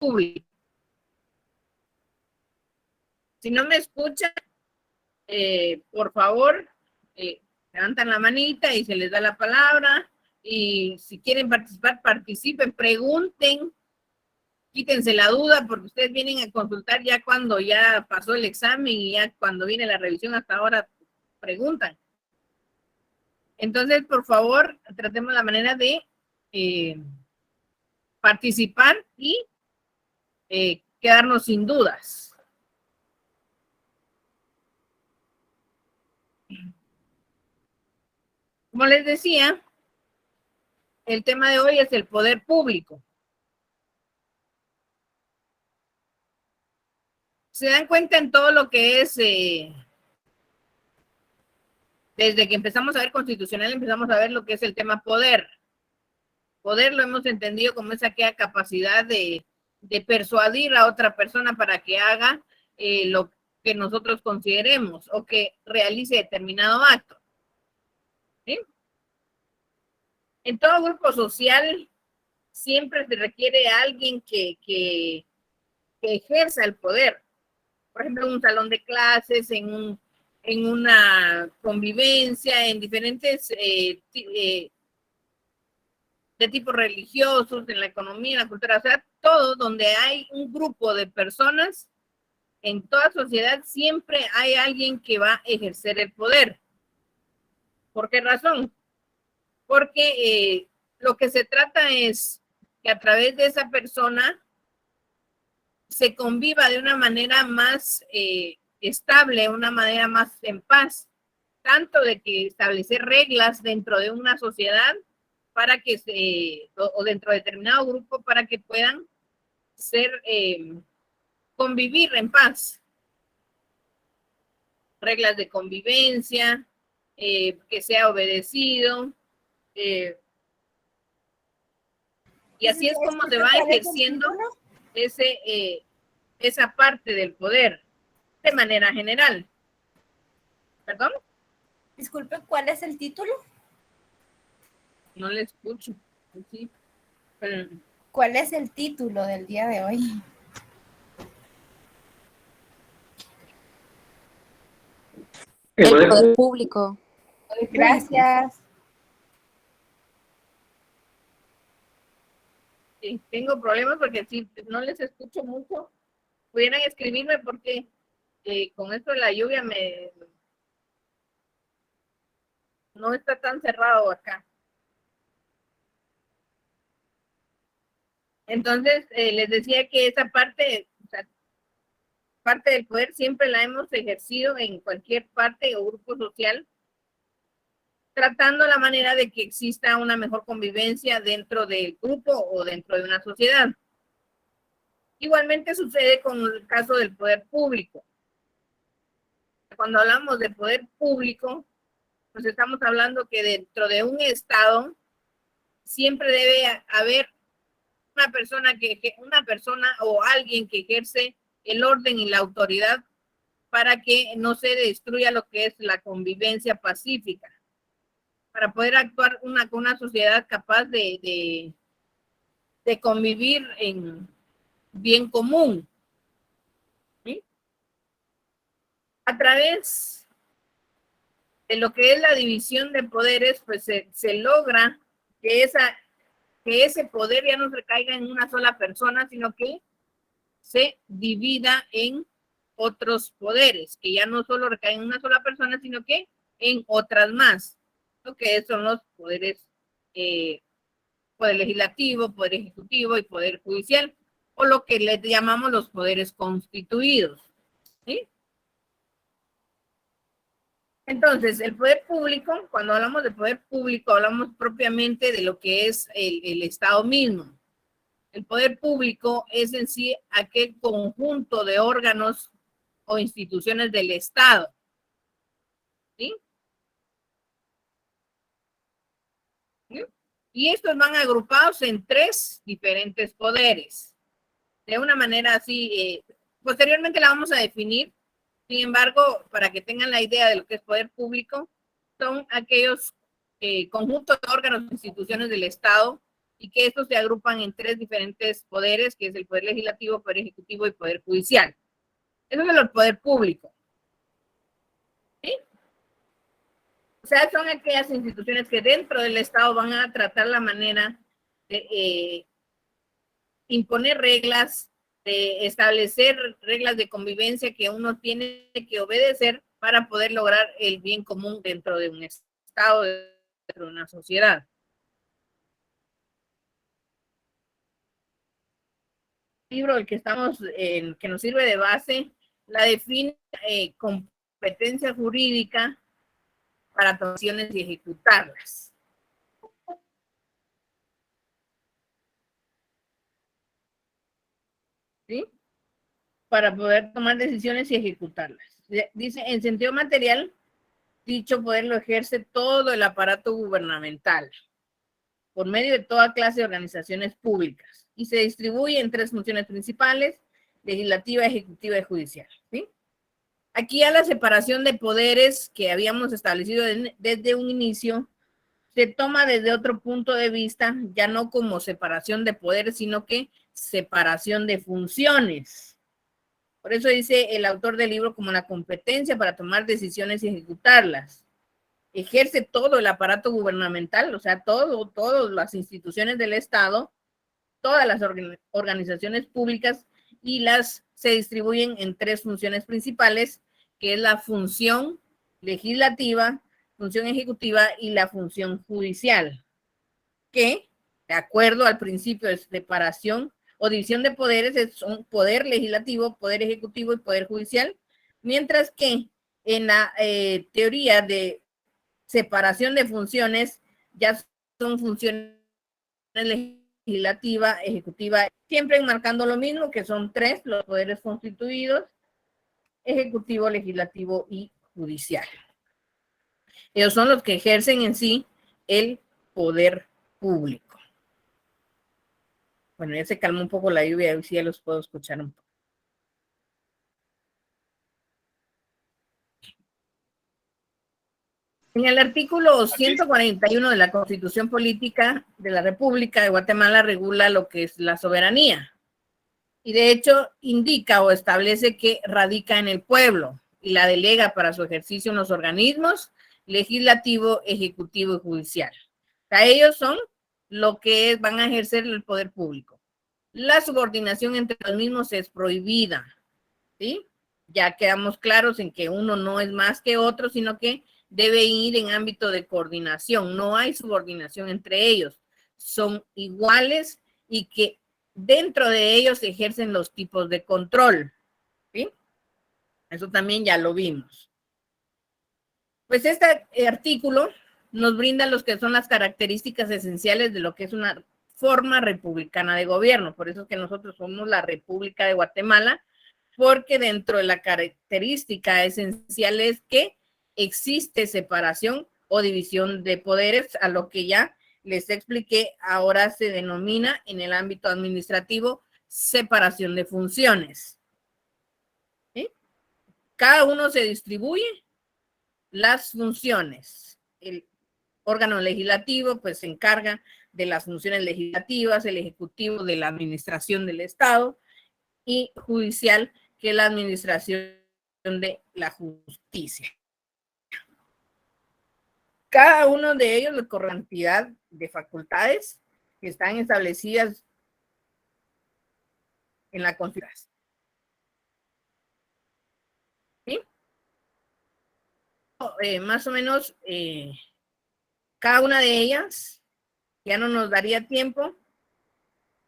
público. Si no me escuchan, por favor, levantan la manita y se les da la palabra. Y si quieren participar, participen, pregunten, quítense la duda, porque ustedes vienen a consultar ya cuando ya pasó el examen y ya cuando viene la revisión hasta ahora preguntan. Entonces, por favor, tratemos la manera de participar y quedarnos sin dudas. Como les decía, el tema de hoy es el poder público. Se dan cuenta en todo lo que es, desde que empezamos a ver constitucional, empezamos a ver lo que es el tema poder. Poder lo hemos entendido como esa capacidad de persuadir a otra persona para que haga lo que nosotros consideremos o que realice determinado acto. ¿Sí? En todo grupo social siempre se requiere a alguien que ejerza el poder. Por ejemplo, en un salón de clases, en una convivencia, en diferentes de tipo religiosos, en la economía, en la cultura, o sea, todo donde hay un grupo de personas, en toda sociedad siempre hay alguien que va a ejercer el poder. ¿Por qué razón? Porque lo que se trata es que a través de esa persona se conviva de una manera más estable, una manera más en paz, tanto de que establecer reglas dentro de una sociedad para que o dentro de determinado grupo para que puedan ser, convivir en paz. Reglas de convivencia, que sea obedecido, y así es como se va ejerciendo esa parte del poder de manera general. ¿Perdón? Disculpe, ¿cuál es el título? No le escucho. Sí, pero... ¿Cuál es el título del día de hoy? El poder público. Gracias. Sí, tengo problemas porque si no les escucho mucho, pudieran escribirme porque con esto de la lluvia no está tan cerrado acá. Entonces, les decía que esa parte, o sea, parte del poder siempre la hemos ejercido en cualquier parte o grupo social, tratando la manera de que exista una mejor convivencia dentro del grupo o dentro de una sociedad. Igualmente sucede con el caso del poder público. Cuando hablamos de poder público, pues estamos hablando que dentro de un estado siempre debe haber una persona o alguien que ejerce el orden y la autoridad para que no se destruya lo que es la convivencia pacífica, para poder actuar con una sociedad capaz de convivir en bien común. ¿Sí? A través de lo que es la división de poderes, pues se logra que ese poder ya no recaiga en una sola persona, sino que se divida en otros poderes, que ya no solo recaen en una sola persona, sino que en otras más, lo que son los poderes, poder legislativo, poder ejecutivo y poder judicial, o lo que les llamamos los poderes constituidos. ¿Sí? Entonces, el poder público, cuando hablamos de poder público, hablamos propiamente de lo que es el Estado mismo. El poder público es en sí aquel conjunto de órganos o instituciones del Estado. ¿Sí? ¿Sí? Y estos van agrupados en 3 diferentes poderes. De una manera así, posteriormente la vamos a definir. Sin embargo, para que tengan la idea de lo que es poder público, son aquellos conjuntos de órganos e instituciones del Estado y que estos se agrupan en tres diferentes poderes, que es el poder legislativo, poder ejecutivo y poder judicial. Eso es el poder público. ¿Sí? O sea, son aquellas instituciones que dentro del Estado van a tratar la manera de imponer reglas, de establecer reglas de convivencia que uno tiene que obedecer para poder lograr el bien común dentro de un Estado, dentro de una sociedad. El libro, el que estamos, que nos sirve de base, la define competencia jurídica para acciones y ejecutarlas. ¿Sí? Para poder tomar decisiones y ejecutarlas. Dice, en sentido material, dicho poder lo ejerce todo el aparato gubernamental por medio de toda clase de organizaciones públicas y se distribuye en tres funciones principales: legislativa, ejecutiva y judicial. ¿Sí? Aquí ya la separación de poderes que habíamos establecido desde un inicio se toma desde otro punto de vista, ya no como separación de poderes, sino que separación de funciones. Por eso dice el autor del libro como la competencia para tomar decisiones y ejecutarlas. Ejerce todo el aparato gubernamental, o sea, todas las instituciones del Estado, todas las organizaciones públicas, y se distribuyen en tres funciones principales, que es la función legislativa, función ejecutiva y la función judicial, que, de acuerdo al principio de separación o división de poderes, son poder legislativo, poder ejecutivo y poder judicial, mientras que en la teoría de separación de funciones ya son funciones legislativa, ejecutiva, siempre enmarcando lo mismo, que son tres los poderes constituidos: ejecutivo, legislativo y judicial. Ellos son los que ejercen en sí el poder público. Bueno, ya se calmó un poco la lluvia, a ver si ya los puedo escuchar un poco. En el artículo 141 de la Constitución Política de la República de Guatemala regula lo que es la soberanía. Y de hecho indica o establece que radica en el pueblo y la delega para su ejercicio en los organismos legislativo, ejecutivo y judicial. O sea, ellos son lo que van a ejercer el poder público. La subordinación entre los mismos es prohibida, ¿sí? Ya quedamos claros en que uno no es más que otro, sino que debe ir en ámbito de coordinación. No hay subordinación entre ellos. Son iguales y que dentro de ellos se ejercen los tipos de control, ¿sí? Eso también ya lo vimos. Pues este artículo nos brinda lo que son las características esenciales de lo que es una forma republicana de gobierno. Por eso es que nosotros somos la República de Guatemala, porque dentro de la característica esencial es que existe separación o división de poderes, a lo que ya les expliqué. Ahora se denomina en el ámbito administrativo separación de funciones. ¿Sí? Cada uno se distribuye las funciones. El órgano legislativo pues se encarga de las funciones legislativas, el ejecutivo de la administración del Estado y judicial, que es la administración de la justicia. Cada uno de ellos le corre cantidad de facultades que están establecidas en la Constitución. ¿Sí? Más o menos cada una de ellas, ya no nos daría tiempo,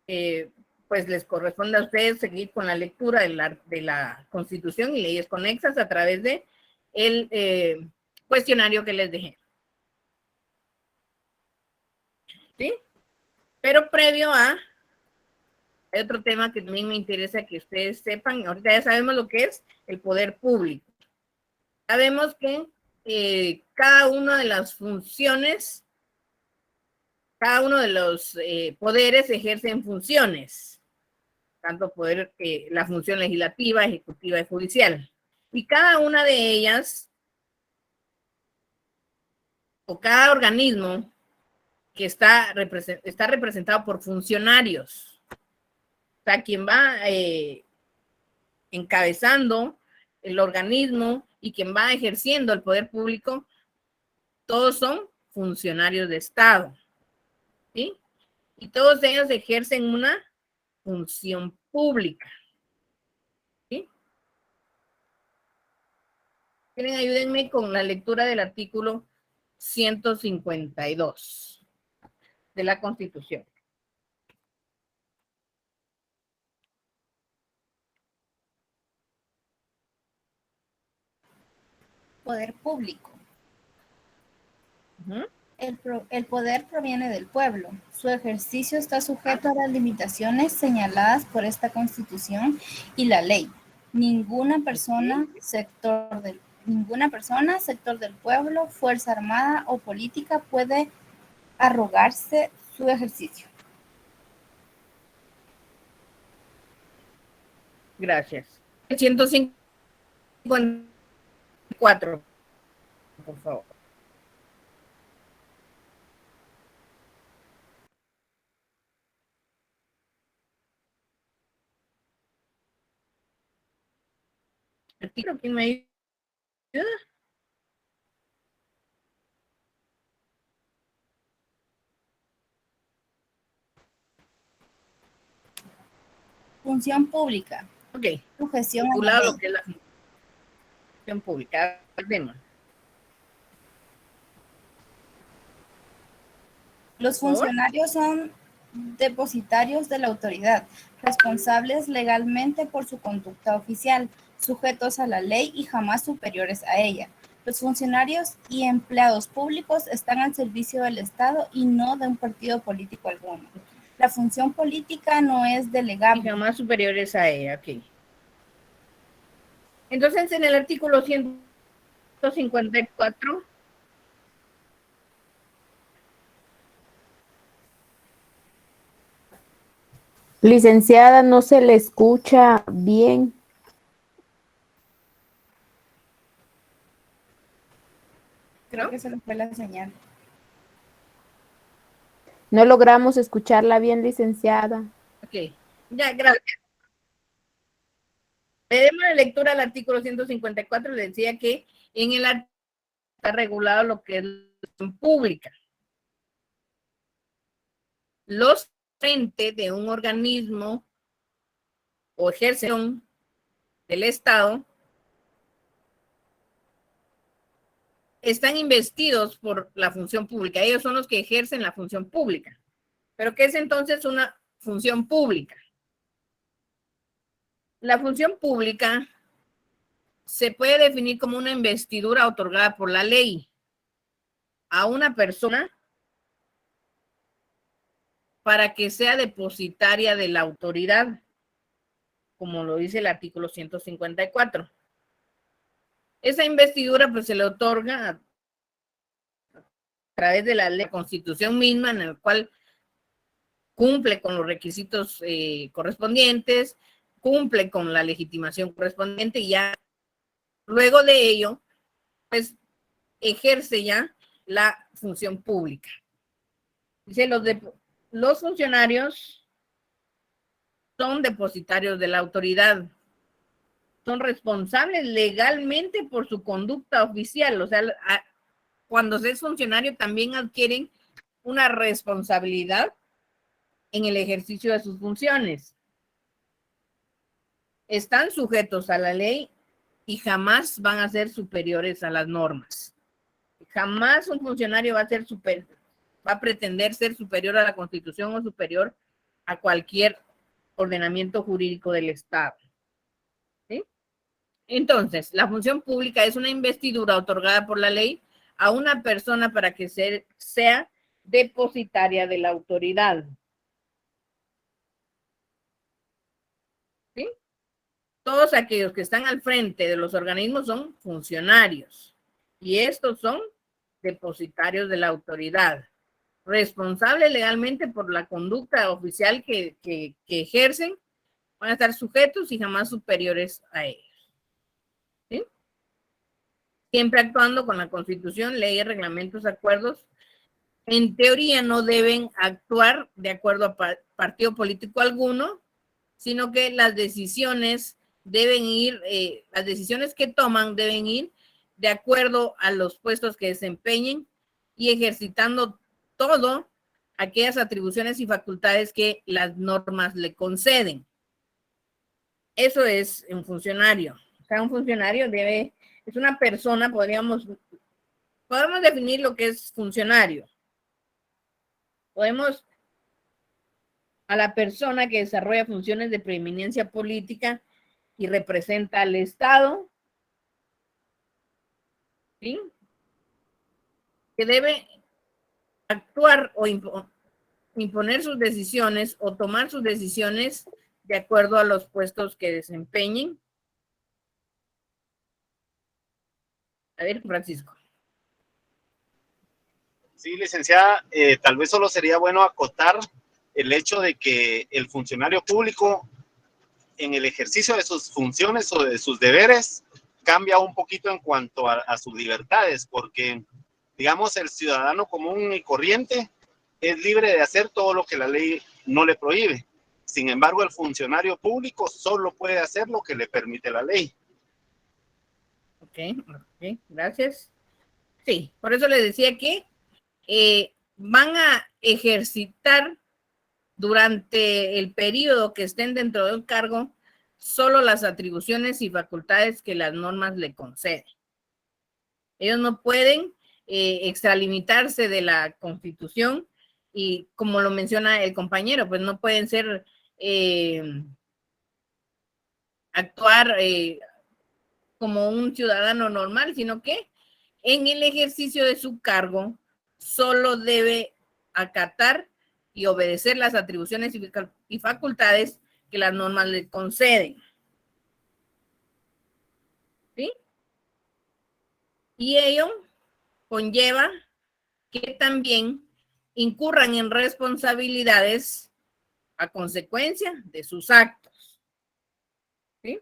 pues les corresponde a ustedes seguir con la lectura de la Constitución y leyes conexas a través de el cuestionario que les dejé. ¿Sí? Pero previo a, hay otro tema que también me interesa que ustedes sepan. Ahorita ya sabemos lo que es el poder público. Sabemos que cada una de las funciones, cada uno de los poderes ejercen funciones, tanto poder, la función legislativa, ejecutiva y judicial. Y cada una de ellas, o cada organismo que está representado por funcionarios. O sea, quien va encabezando el organismo y quien va ejerciendo el poder público, todos son funcionarios de Estado, ¿sí? Y todos ellos ejercen una función pública, ¿sí? Quieren, ayúdenme con la lectura del artículo 152 de la Constitución. Poder público. Uh-huh. El poder proviene del pueblo. Su ejercicio está sujeto a las limitaciones señaladas por esta Constitución y la ley. Ninguna persona, sector del pueblo, fuerza armada o política puede arrogarse su ejercicio. Gracias. 154, por favor. ¿Artículo? ¿Quién me ayuda? Función pública. Ok. Sujeción a la Vinculado a ley. lo que es la función pública. Tema. Los funcionarios son depositarios de la autoridad, responsables legalmente por su conducta oficial, sujetos a la ley y jamás superiores a ella. Los funcionarios y empleados públicos están al servicio del Estado y no de un partido político alguno. La función política no es Y delegable. jamás superiores a ella, ok. Entonces, en el artículo 154, Licenciada, no se le escucha bien. Creo que se le fue la señal. No logramos escucharla bien, licenciada. ok, ya, gracias. Le demos la lectura al artículo 154, le decía que en el artículo está regulado lo que es la función pública. Los frentes de un organismo o ejercen del Estado están investidos por la función pública. Ellos son los que ejercen la función pública. ¿Pero qué es entonces una función pública? La función pública se puede definir como una investidura otorgada por la ley a una persona para que sea depositaria de la autoridad, como lo dice el artículo 154. Esa investidura pues se le otorga a través de la ley, la Constitución misma, en el cual cumple con los requisitos correspondientes, cumple con la legitimación correspondiente y ya luego de ello, pues ejerce ya la función pública. Dice, los funcionarios son depositarios de la autoridad, son responsables legalmente por su conducta oficial, o sea, cuando se es funcionario también adquieren una responsabilidad en el ejercicio de sus funciones. Están sujetos a la ley y jamás van a ser superiores a las normas. Jamás un funcionario va a pretender ser superior a la Constitución o superior a cualquier ordenamiento jurídico del Estado. ¿Sí? Entonces, la función pública es una investidura otorgada por la ley a una persona para que sea depositaria de la autoridad. ¿Sí? Todos aquellos que están al frente de los organismos son funcionarios y estos son depositarios de la autoridad, responsables legalmente por la conducta oficial que ejercen, van a estar sujetos y jamás superiores a ellos. ¿Sí? Siempre actuando con la Constitución, leyes, reglamentos, acuerdos en teoría no deben actuar de acuerdo a partido político alguno, sino que las decisiones deben ir, las decisiones que toman deben ir de acuerdo a los puestos que desempeñen y ejercitando todo aquellas atribuciones y facultades que las normas le conceden. Eso es un funcionario. O sea, un funcionario es una persona, podemos definir lo que es funcionario. Podemos a la persona que desarrolla funciones de preeminencia política y representa al Estado, ¿sí? Que debe actuar o imponer sus decisiones o tomar sus decisiones de acuerdo a los puestos que desempeñen. A ver, Francisco. Sí, licenciada, tal vez solo sería bueno acotar el hecho de que el funcionario público en el ejercicio de sus funciones o de sus deberes cambia un poquito en cuanto a sus libertades, porque, digamos, el ciudadano común y corriente es libre de hacer todo lo que la ley no le prohíbe. Sin embargo, el funcionario público solo puede hacer lo que le permite la ley. Ok, gracias. Sí, por eso les decía que van a ejercitar durante el periodo que estén dentro del cargo solo las atribuciones y facultades que las normas le conceden. Ellos no pueden extralimitarse de la Constitución y, como lo menciona el compañero, pues no pueden ser actuar como un ciudadano normal, sino que en el ejercicio de su cargo solo debe acatar y obedecer las atribuciones y facultades que las normas le conceden. ¿Sí? Y ello conlleva que también incurran en responsabilidades a consecuencia de sus actos. ¿Sí?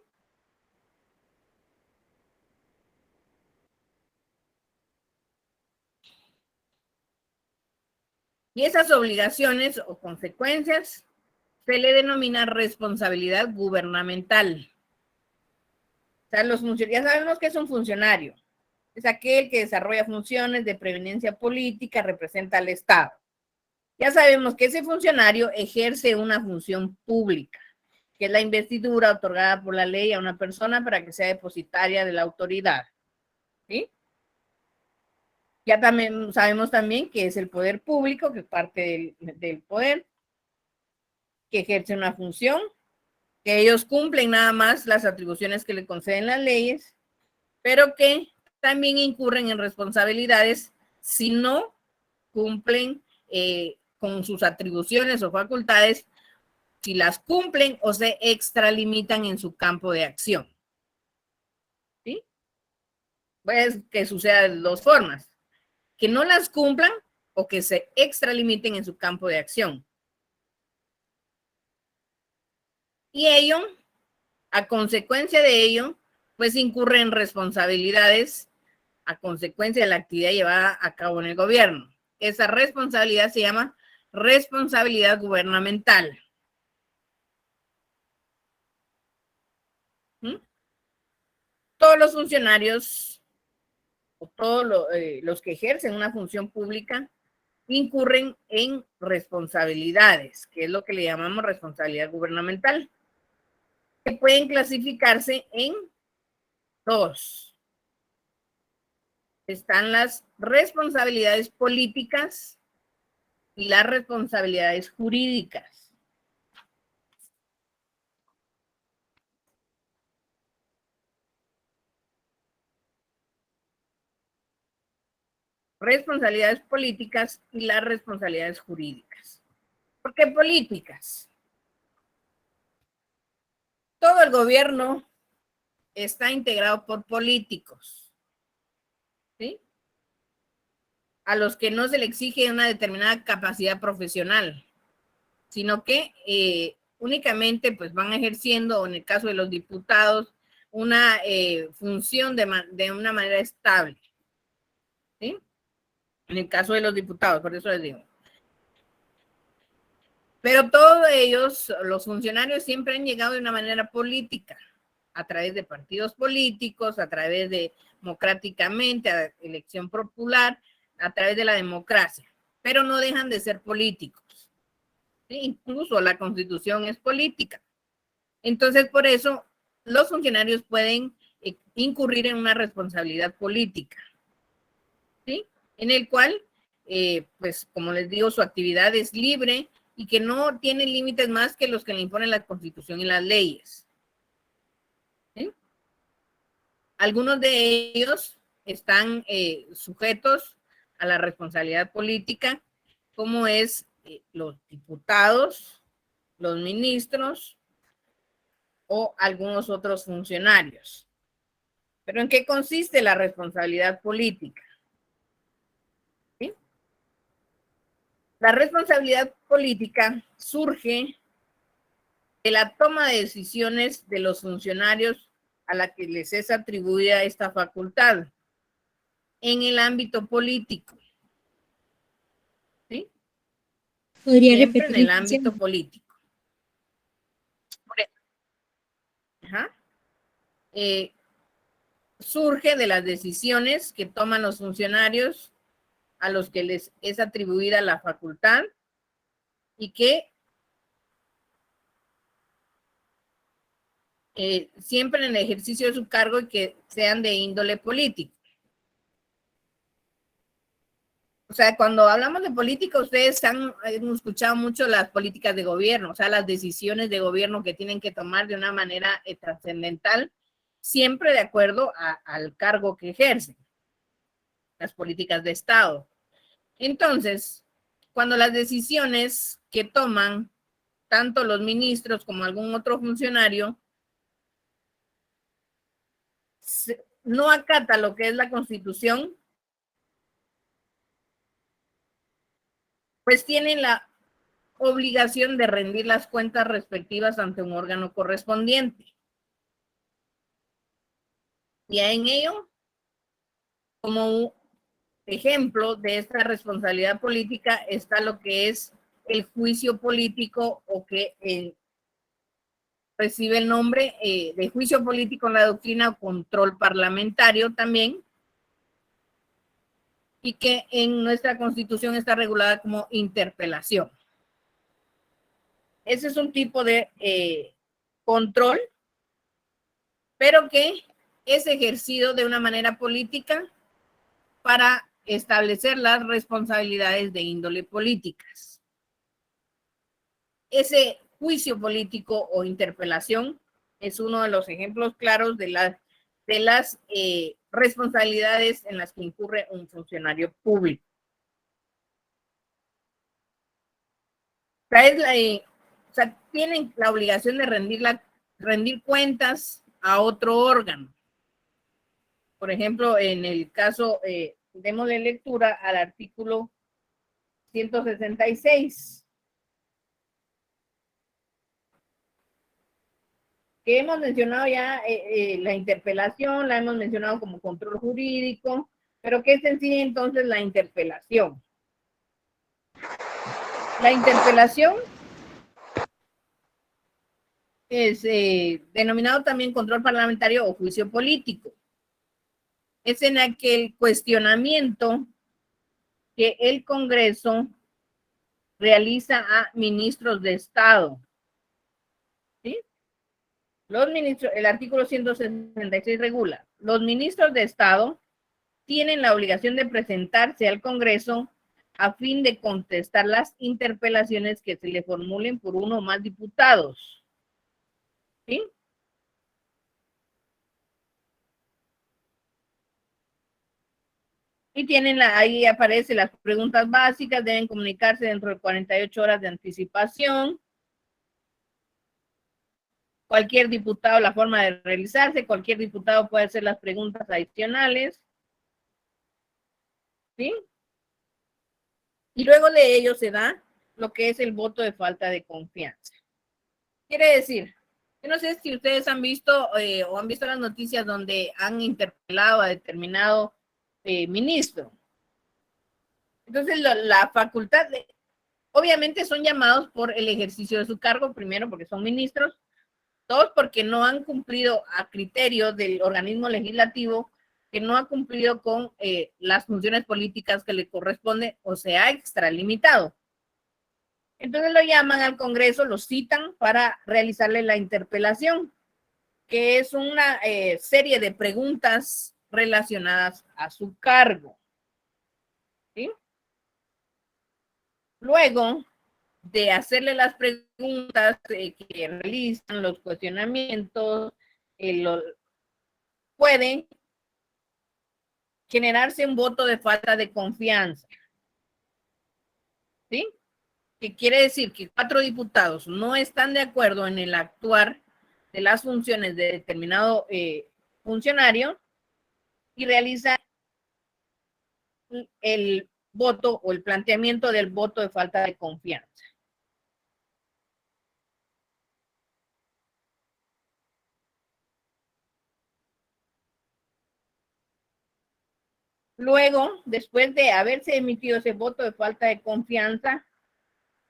Y esas obligaciones o consecuencias se le denomina responsabilidad gubernamental. O sea, ya sabemos que es un funcionario. Es aquel que desarrolla funciones de preeminencia política, representa al Estado. Ya sabemos que ese funcionario ejerce una función pública, que es la investidura otorgada por la ley a una persona para que sea depositaria de la autoridad. ¿Sí? Ya también sabemos también que es el poder público, que es parte del poder, que ejerce una función, que ellos cumplen nada más las atribuciones que le conceden las leyes, pero que también incurren en responsabilidades si no cumplen con sus atribuciones o facultades, si las cumplen o se extralimitan en su campo de acción. ¿Sí? Pues que suceda de dos formas, que no las cumplan o que se extralimiten en su campo de acción. Y ello, a consecuencia de ello, pues incurre en responsabilidades a consecuencia de la actividad llevada a cabo en el gobierno. Esa responsabilidad se llama responsabilidad gubernamental. ¿Mm? Todos los funcionarios o todos los que ejercen una función pública incurren en responsabilidades, que es lo que le llamamos responsabilidad gubernamental, que pueden clasificarse en dos. Están las responsabilidades políticas y las responsabilidades jurídicas. Responsabilidades políticas y las responsabilidades jurídicas. ¿Por qué políticas? Todo el gobierno está integrado por políticos, ¿sí? A los que no se le exige una determinada capacidad profesional, sino que únicamente pues van ejerciendo, o en el caso de los diputados, una función de una manera estable, ¿sí? En el caso de los diputados, por eso les digo. Pero todos ellos, los funcionarios, siempre han llegado de una manera política, a través de partidos políticos, a través de democráticamente, a elección popular, a través de la democracia, pero no dejan de ser políticos. ¿Sí? Incluso la Constitución es política. Entonces, por eso, los funcionarios pueden incurrir en una responsabilidad política, ¿sí? En el cual, pues, como les digo, su actividad es libre y que no tiene límites más que los que le imponen la Constitución y las leyes. ¿Sí? Algunos de ellos están sujetos a la responsabilidad política, como es los diputados, los ministros o algunos otros funcionarios. ¿Pero en qué consiste la responsabilidad política? ¿Sí? La responsabilidad política surge de la toma de decisiones de los funcionarios a la que les es atribuida esta facultad en el ámbito político. ¿Sí? ¿Podría Siempre repetir en el la ámbito frase? político. Ajá. Surge de las decisiones que toman los funcionarios a los que les es atribuida la facultad y que siempre en el ejercicio de su cargo y que sean de índole político. O sea, cuando hablamos de política, ustedes han escuchado mucho las políticas de gobierno, o sea, las decisiones de gobierno que tienen que tomar de una manera trascendental, siempre de acuerdo al cargo que ejercen, las políticas de Estado. Entonces, cuando las decisiones que toman tanto los ministros como algún otro funcionario no acata lo que es la Constitución, pues tienen la obligación de rendir las cuentas respectivas ante un órgano correspondiente. Y en ello, como un ejemplo de esta responsabilidad política, está lo que es el juicio político, o que recibe el nombre de juicio político en la doctrina o control parlamentario también, y que en nuestra Constitución está regulada como interpelación. Ese es un tipo de control, pero que es ejercido de una manera política para establecer las responsabilidades de índole políticas. Ese juicio político o interpelación es uno de los ejemplos claros de las responsabilidades en las que incurre un funcionario público. O sea, tienen la obligación de rendir cuentas a otro órgano. Por ejemplo, en el caso, démosle lectura al artículo 166, que hemos mencionado ya la interpelación, la hemos mencionado como control jurídico, pero ¿qué es en sí entonces la interpelación? La interpelación es denominado también control parlamentario o juicio político. Es en aquel cuestionamiento que el Congreso realiza a ministros de Estado. ¿Sí? Los ministros, el artículo 166 regula, los ministros de Estado tienen la obligación de presentarse al Congreso a fin de contestar las interpelaciones que se le formulen por uno o más diputados. ¿Sí? Y tienen ahí aparece las preguntas básicas, deben comunicarse dentro de 48 horas de anticipación. Cualquier diputado, la forma de realizarse, cualquier diputado puede hacer las preguntas adicionales. ¿Sí? Y luego de ello se da lo que es el voto de falta de confianza. Quiere decir, yo no sé si ustedes han visto o han visto las noticias donde han interpelado a determinado ministro. Entonces, la facultad, obviamente son llamados por el ejercicio de su cargo, primero porque son ministros, dos porque no han cumplido a criterio del organismo legislativo, que no ha cumplido con las funciones políticas que le corresponden o se ha extralimitado. Entonces lo llaman al Congreso, lo citan para realizarle la interpelación, que es una serie de preguntas relacionadas a su cargo. ¿Sí? Luego de hacerle las preguntas que realizan, los cuestionamientos, pueden generarse un voto de falta de confianza. ¿Sí? Que quiere decir que 4 diputados no están de acuerdo en el actuar de las funciones de determinado funcionario y realiza el voto o el planteamiento del voto de falta de confianza. Luego, después de haberse emitido ese voto de falta de confianza,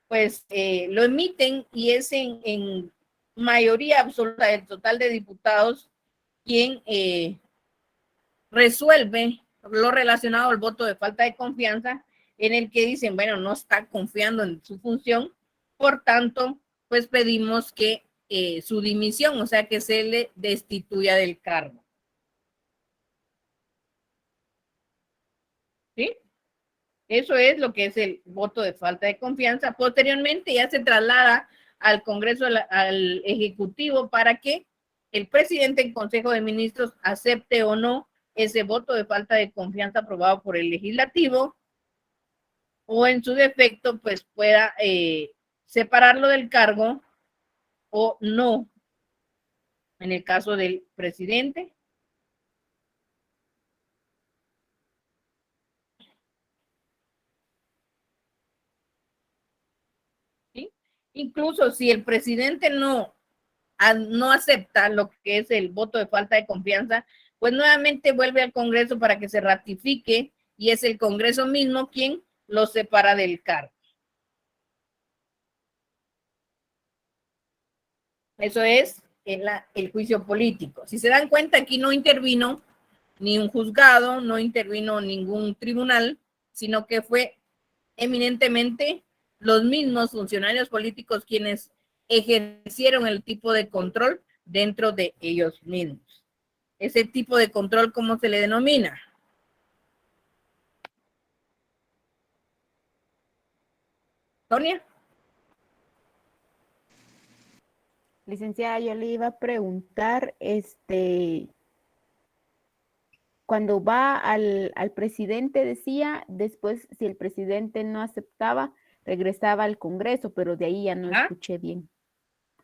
pues lo emiten y es en mayoría absoluta del total de diputados quien resuelve lo relacionado al voto de falta de confianza, en el que dicen, bueno, no está confiando en su función, por tanto, pues pedimos que su dimisión, o sea, que se le destituya del cargo. ¿Sí? Eso es lo que es el voto de falta de confianza. Posteriormente ya se traslada al Congreso, al Ejecutivo, para que el presidente del Consejo de Ministros acepte o no ese voto de falta de confianza aprobado por el Legislativo, o en su defecto, pues pueda separarlo del cargo o no, en el caso del presidente. ¿Sí? Incluso si el presidente no acepta lo que es el voto de falta de confianza, pues nuevamente vuelve al Congreso para que se ratifique y es el Congreso mismo quien lo separa del cargo. Eso es el juicio político. Si se dan cuenta, aquí no intervino ni un juzgado, no intervino ningún tribunal, sino que fue eminentemente los mismos funcionarios políticos quienes ejercieron el tipo de control dentro de ellos mismos. Ese tipo de control, ¿cómo se le denomina? Sonia. Licenciada, yo le iba a preguntar, cuando va al presidente decía, después si el presidente no aceptaba, regresaba al Congreso, pero de ahí ya no escuché bien.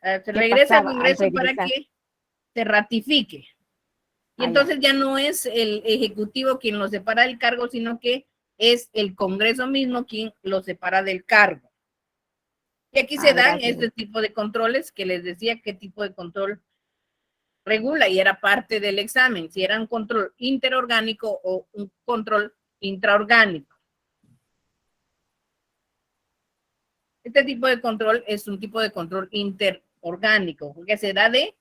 Se regresa al Congreso al para que se ratifique. Y entonces ya no es el Ejecutivo quien lo separa del cargo, sino que es el Congreso mismo quien lo separa del cargo. Y aquí se dan este tipo de controles que les decía qué tipo de control regula y era parte del examen, si era un control interorgánico o un control intraorgánico. Este tipo de control es un tipo de control interorgánico, porque se da de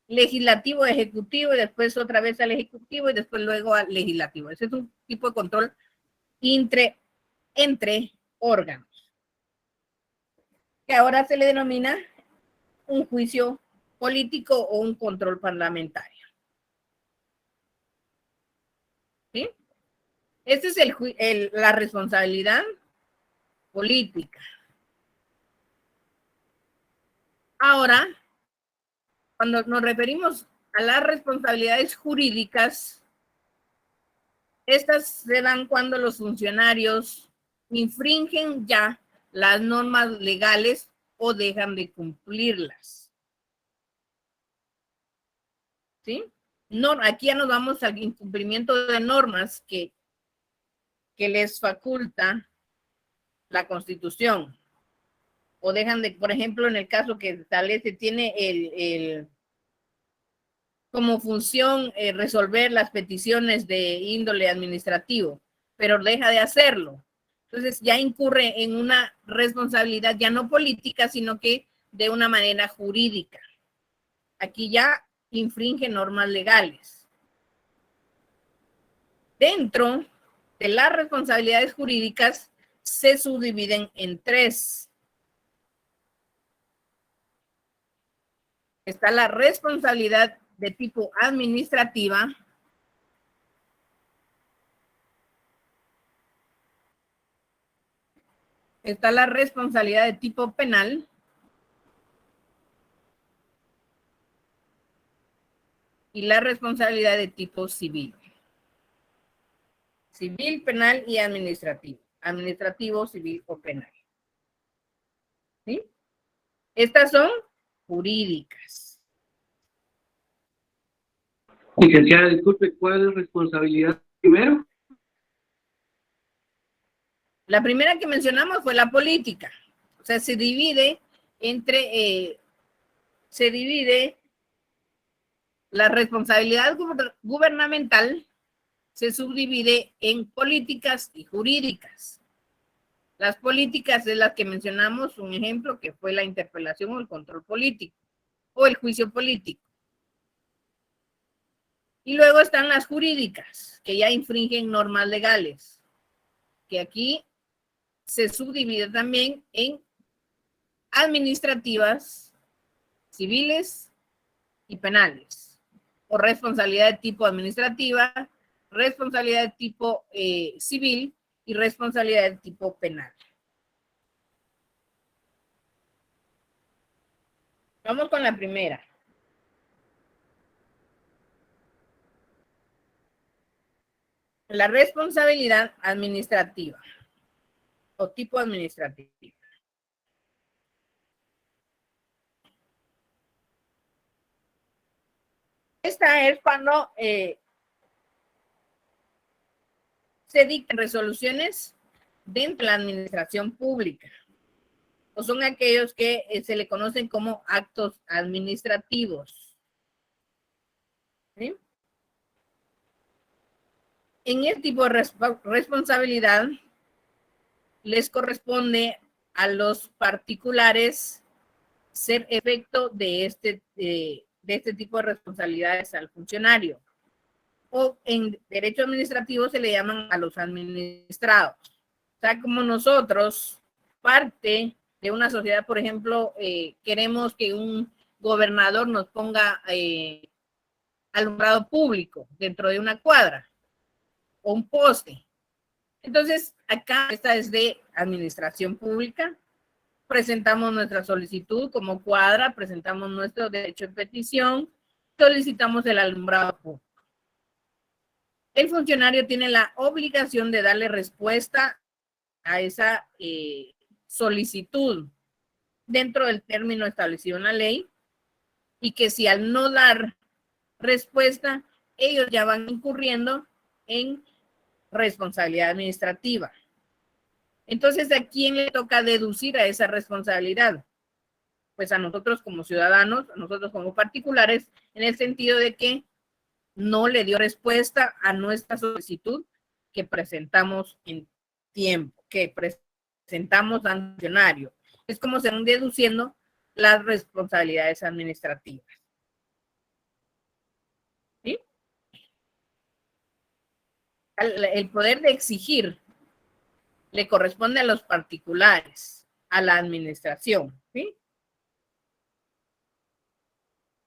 legislativo a ejecutivo y después otra vez al ejecutivo y después luego al legislativo. Ese es un tipo de control entre órganos, que ahora se le denomina un juicio político o un control parlamentario. ¿Sí? Esta es la responsabilidad política. Ahora, cuando nos referimos a las responsabilidades jurídicas, estas se dan cuando los funcionarios infringen ya las normas legales o dejan de cumplirlas. ¿Sí? No, aquí ya nos vamos al incumplimiento de normas que les faculta la Constitución. O dejan de, por ejemplo, en el caso que establece, tiene como función resolver las peticiones de índole administrativo, pero deja de hacerlo. Entonces ya incurre en una responsabilidad ya no política, sino que de una manera jurídica. Aquí ya infringe normas legales. Dentro de las responsabilidades jurídicas se subdividen en tres. Está la responsabilidad de tipo administrativa, está la responsabilidad de tipo penal, y la responsabilidad de tipo civil. Civil, penal y administrativo. Administrativo, civil o penal. ¿Sí? Estas son jurídicas. Licenciada, disculpe, ¿cuál es responsabilidad primero? La primera que mencionamos fue la política. O sea, se divide entre, la responsabilidad gubernamental, se subdivide en políticas y jurídicas. Las políticas es las que mencionamos, un ejemplo que fue la interpelación o el control político o el juicio político. Y luego están las jurídicas, que ya infringen normas legales, que aquí se subdivide también en administrativas, civiles y penales, o responsabilidad de tipo administrativa, responsabilidad de tipo civil y responsabilidad de tipo penal. Vamos con la primera. La responsabilidad administrativa o tipo administrativo. Esta es cuando se dictan resoluciones dentro de la administración pública, o son aquellos que se le conocen como actos administrativos. ¿Sí? En este tipo de responsabilidad les corresponde a los particulares ser efecto de este tipo de responsabilidades al funcionario. O en derecho administrativo se le llaman a los administrados. O sea, como nosotros, parte de una sociedad, por ejemplo, queremos que un gobernador nos ponga alumbrado público dentro de una cuadra o un poste. Entonces, acá esta es de administración pública. Presentamos nuestra solicitud como cuadra, presentamos nuestro derecho de petición, solicitamos el alumbrado público. El funcionario tiene la obligación de darle respuesta a esa solicitud dentro del término establecido en la ley, y que si al no dar respuesta, ellos ya van incurriendo en responsabilidad administrativa. Entonces, ¿a quién le toca deducir a esa responsabilidad? Pues a nosotros como ciudadanos, a nosotros como particulares, en el sentido de que no le dio respuesta a nuestra solicitud que presentamos en tiempo, que presentamos al funcionario. Es como se van deduciendo las responsabilidades administrativas. ¿Sí? El poder de exigir le corresponde a los particulares, a la administración, ¿sí?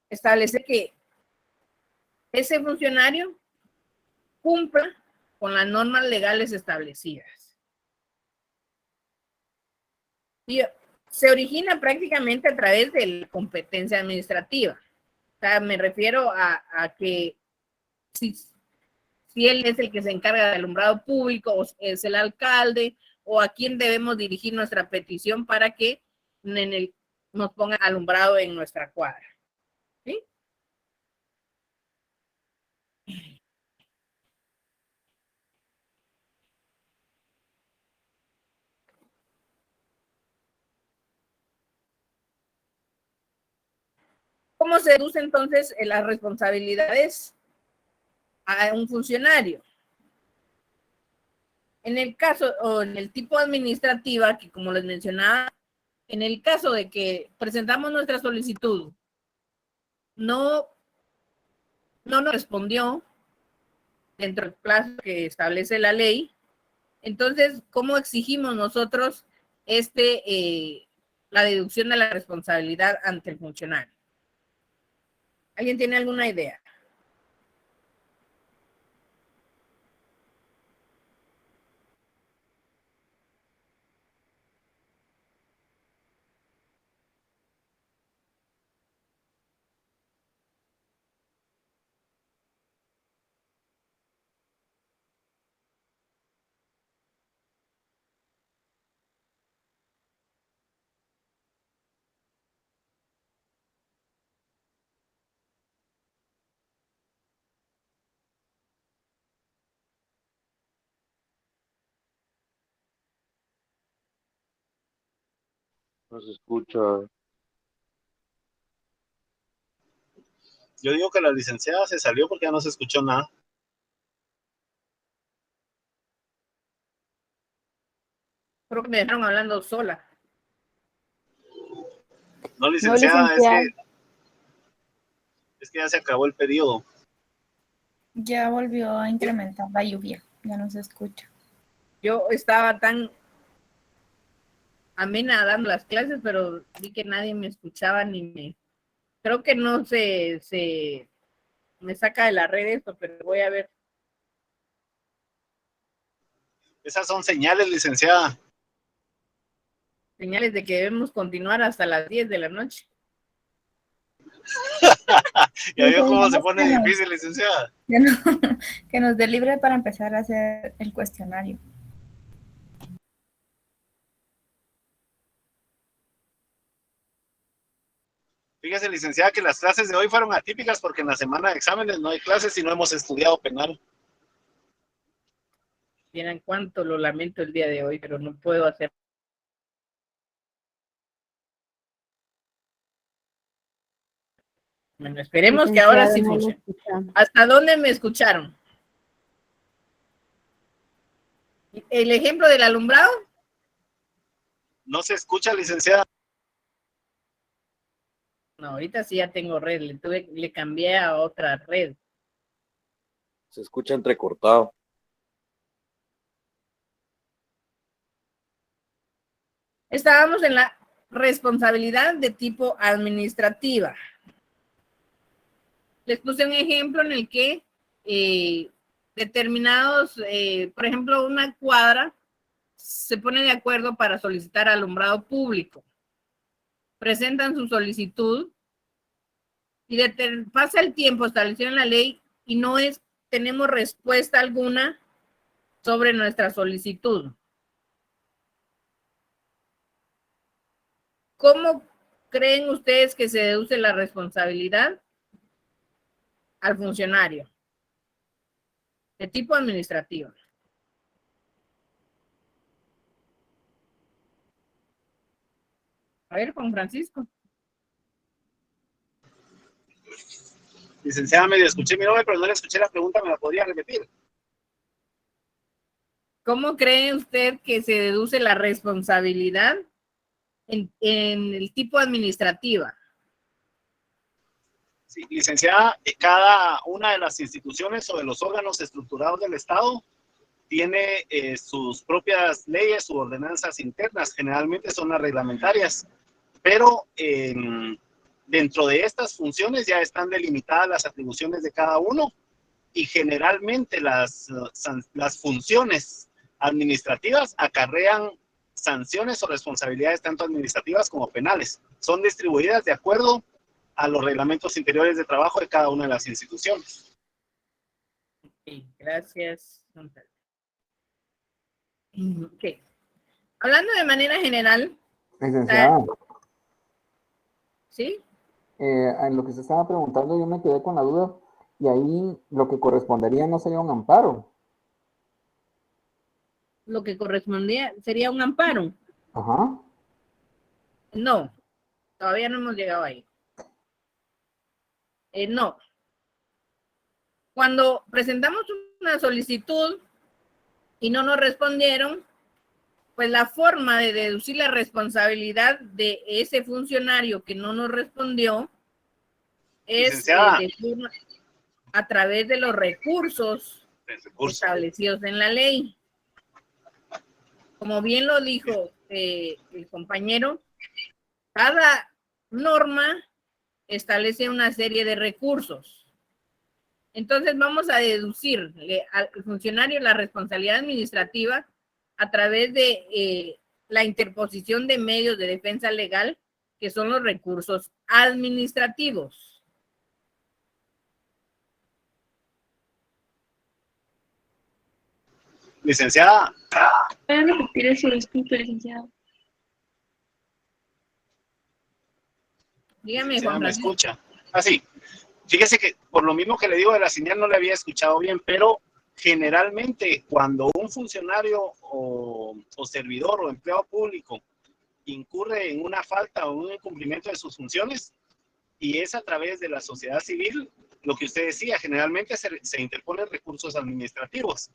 Establece que ese funcionario cumpla con las normas legales establecidas. Y se origina prácticamente a través de la competencia administrativa. O sea, me refiero a que si él es el que se encarga del alumbrado público, o es el alcalde, o a quién debemos dirigir nuestra petición para que nos ponga alumbrado en nuestra cuadra. ¿Sí? ¿Cómo se deduce entonces las responsabilidades a un funcionario? En el caso o en el tipo administrativa, que como les mencionaba, en el caso de que presentamos nuestra solicitud, no nos respondió dentro del plazo que establece la ley, entonces, ¿cómo exigimos nosotros la deducción de la responsabilidad ante el funcionario? ¿Alguien tiene alguna idea? No se escucha. Yo digo que la licenciada se salió porque ya no se escuchó nada. Creo que me dejaron hablando sola. No, No, licenciada, licenciada. es que ya se acabó el periodo. Ya volvió a incrementar la lluvia, ya no se escucha. Yo estaba tan amena dando las clases, pero vi que nadie me escuchaba ni me... Creo que no se me saca de la red esto, pero voy a ver. Esas son señales, licenciada. Señales de que debemos continuar hasta las 10 de la noche. Ya vio cómo se pone difícil, licenciada. Que nos dé libre para empezar a hacer el cuestionario. Fíjese, licenciada, que las clases de hoy fueron atípicas porque en la semana de exámenes no hay clases y no hemos estudiado penal. Miren cuánto lo lamento el día de hoy, pero no puedo hacer. Bueno, esperemos que ahora sí funcione. ¿Hasta dónde me escucharon? ¿El ejemplo del alumbrado? No se escucha, licenciada. No, ahorita sí ya tengo red, le cambié a otra red. Se escucha entrecortado. Estábamos en la responsabilidad de tipo administrativa. Les puse un ejemplo en el que determinados, por ejemplo, una cuadra se pone de acuerdo para solicitar alumbrado público. Presentan su solicitud y pasa el tiempo establecido en la ley y no tenemos respuesta alguna sobre nuestra solicitud. ¿Cómo creen ustedes que se deduce la responsabilidad al funcionario de tipo administrativo? A ver, Juan Francisco. Licenciada, medio escuché mi nombre, pero no le escuché la pregunta, ¿me la podría repetir? ¿Cómo cree usted que se deduce la responsabilidad en el tipo administrativa? Sí, licenciada, cada una de las instituciones o de los órganos estructurados del Estado tiene sus propias leyes u ordenanzas internas, generalmente son las reglamentarias, pero dentro de estas funciones ya están delimitadas las atribuciones de cada uno y generalmente las funciones administrativas acarrean sanciones o responsabilidades tanto administrativas como penales. Son distribuidas de acuerdo a los reglamentos interiores de trabajo de cada una de las instituciones. Okay, gracias. Okay. Hablando de manera general. Licenciada. ¿Sí? En lo que se estaba preguntando yo me quedé con la duda y ahí lo que correspondería no sería un amparo. Lo que correspondía sería un amparo. Ajá. No, todavía no hemos llegado ahí. No. Cuando presentamos una solicitud y no nos respondieron, pues la forma de deducir la responsabilidad de ese funcionario que no nos respondió es a través de los recursos establecidos en la ley. Como bien lo dijo el compañero, cada norma establece una serie de recursos. Entonces vamos a deducirle al funcionario la responsabilidad administrativa a través de la interposición de medios de defensa legal, que son los recursos administrativos. Licenciada. ¿Puede repetir eso? Disculpe, licenciado. Dígame, Juan ¿Me Francisco. escucha? Sí. Fíjese que por lo mismo que le digo de la señal no le había escuchado bien, pero generalmente cuando un funcionario o servidor o empleado público incurre en una falta o un incumplimiento de sus funciones, y es a través de la sociedad civil, lo que usted decía, generalmente se interponen recursos administrativos.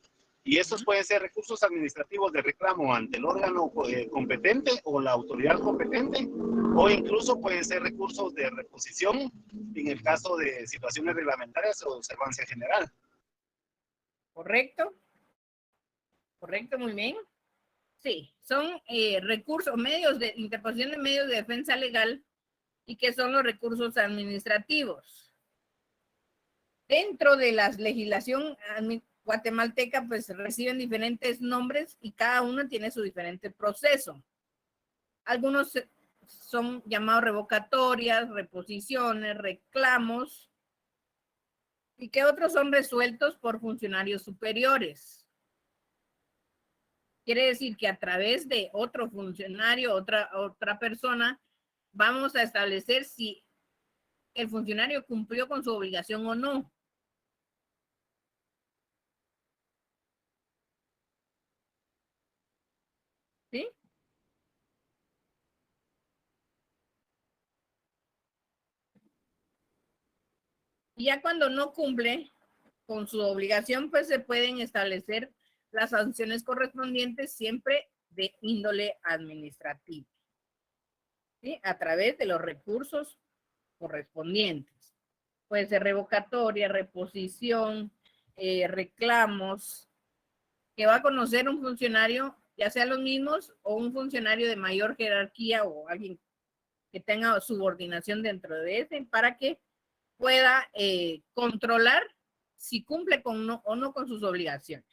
Y estos pueden ser recursos administrativos de reclamo ante el órgano competente o la autoridad competente, o incluso pueden ser recursos de reposición en el caso de situaciones reglamentarias o de observancia general. ¿Correcto? ¿Correcto? Muy bien. Sí, son recursos, medios de interposición de medios de defensa legal, y que son los recursos administrativos. Dentro de la legislación guatemalteca, pues reciben diferentes nombres y cada uno tiene su diferente proceso. Algunos son llamados revocatorias, reposiciones, reclamos, y que otros son resueltos por funcionarios superiores. Quiere decir que a través de otro funcionario, otra persona, vamos a establecer si el funcionario cumplió con su obligación o no. ¿Sí? Y ya cuando no cumple con su obligación, pues se pueden establecer las sanciones correspondientes, siempre de índole administrativa, ¿sí? A través de los recursos correspondientes. Puede ser revocatoria, reposición, reclamos, que va a conocer un funcionario, ya sea los mismos o un funcionario de mayor jerarquía o alguien que tenga subordinación dentro de ese, para que pueda controlar si cumple con o no con sus obligaciones.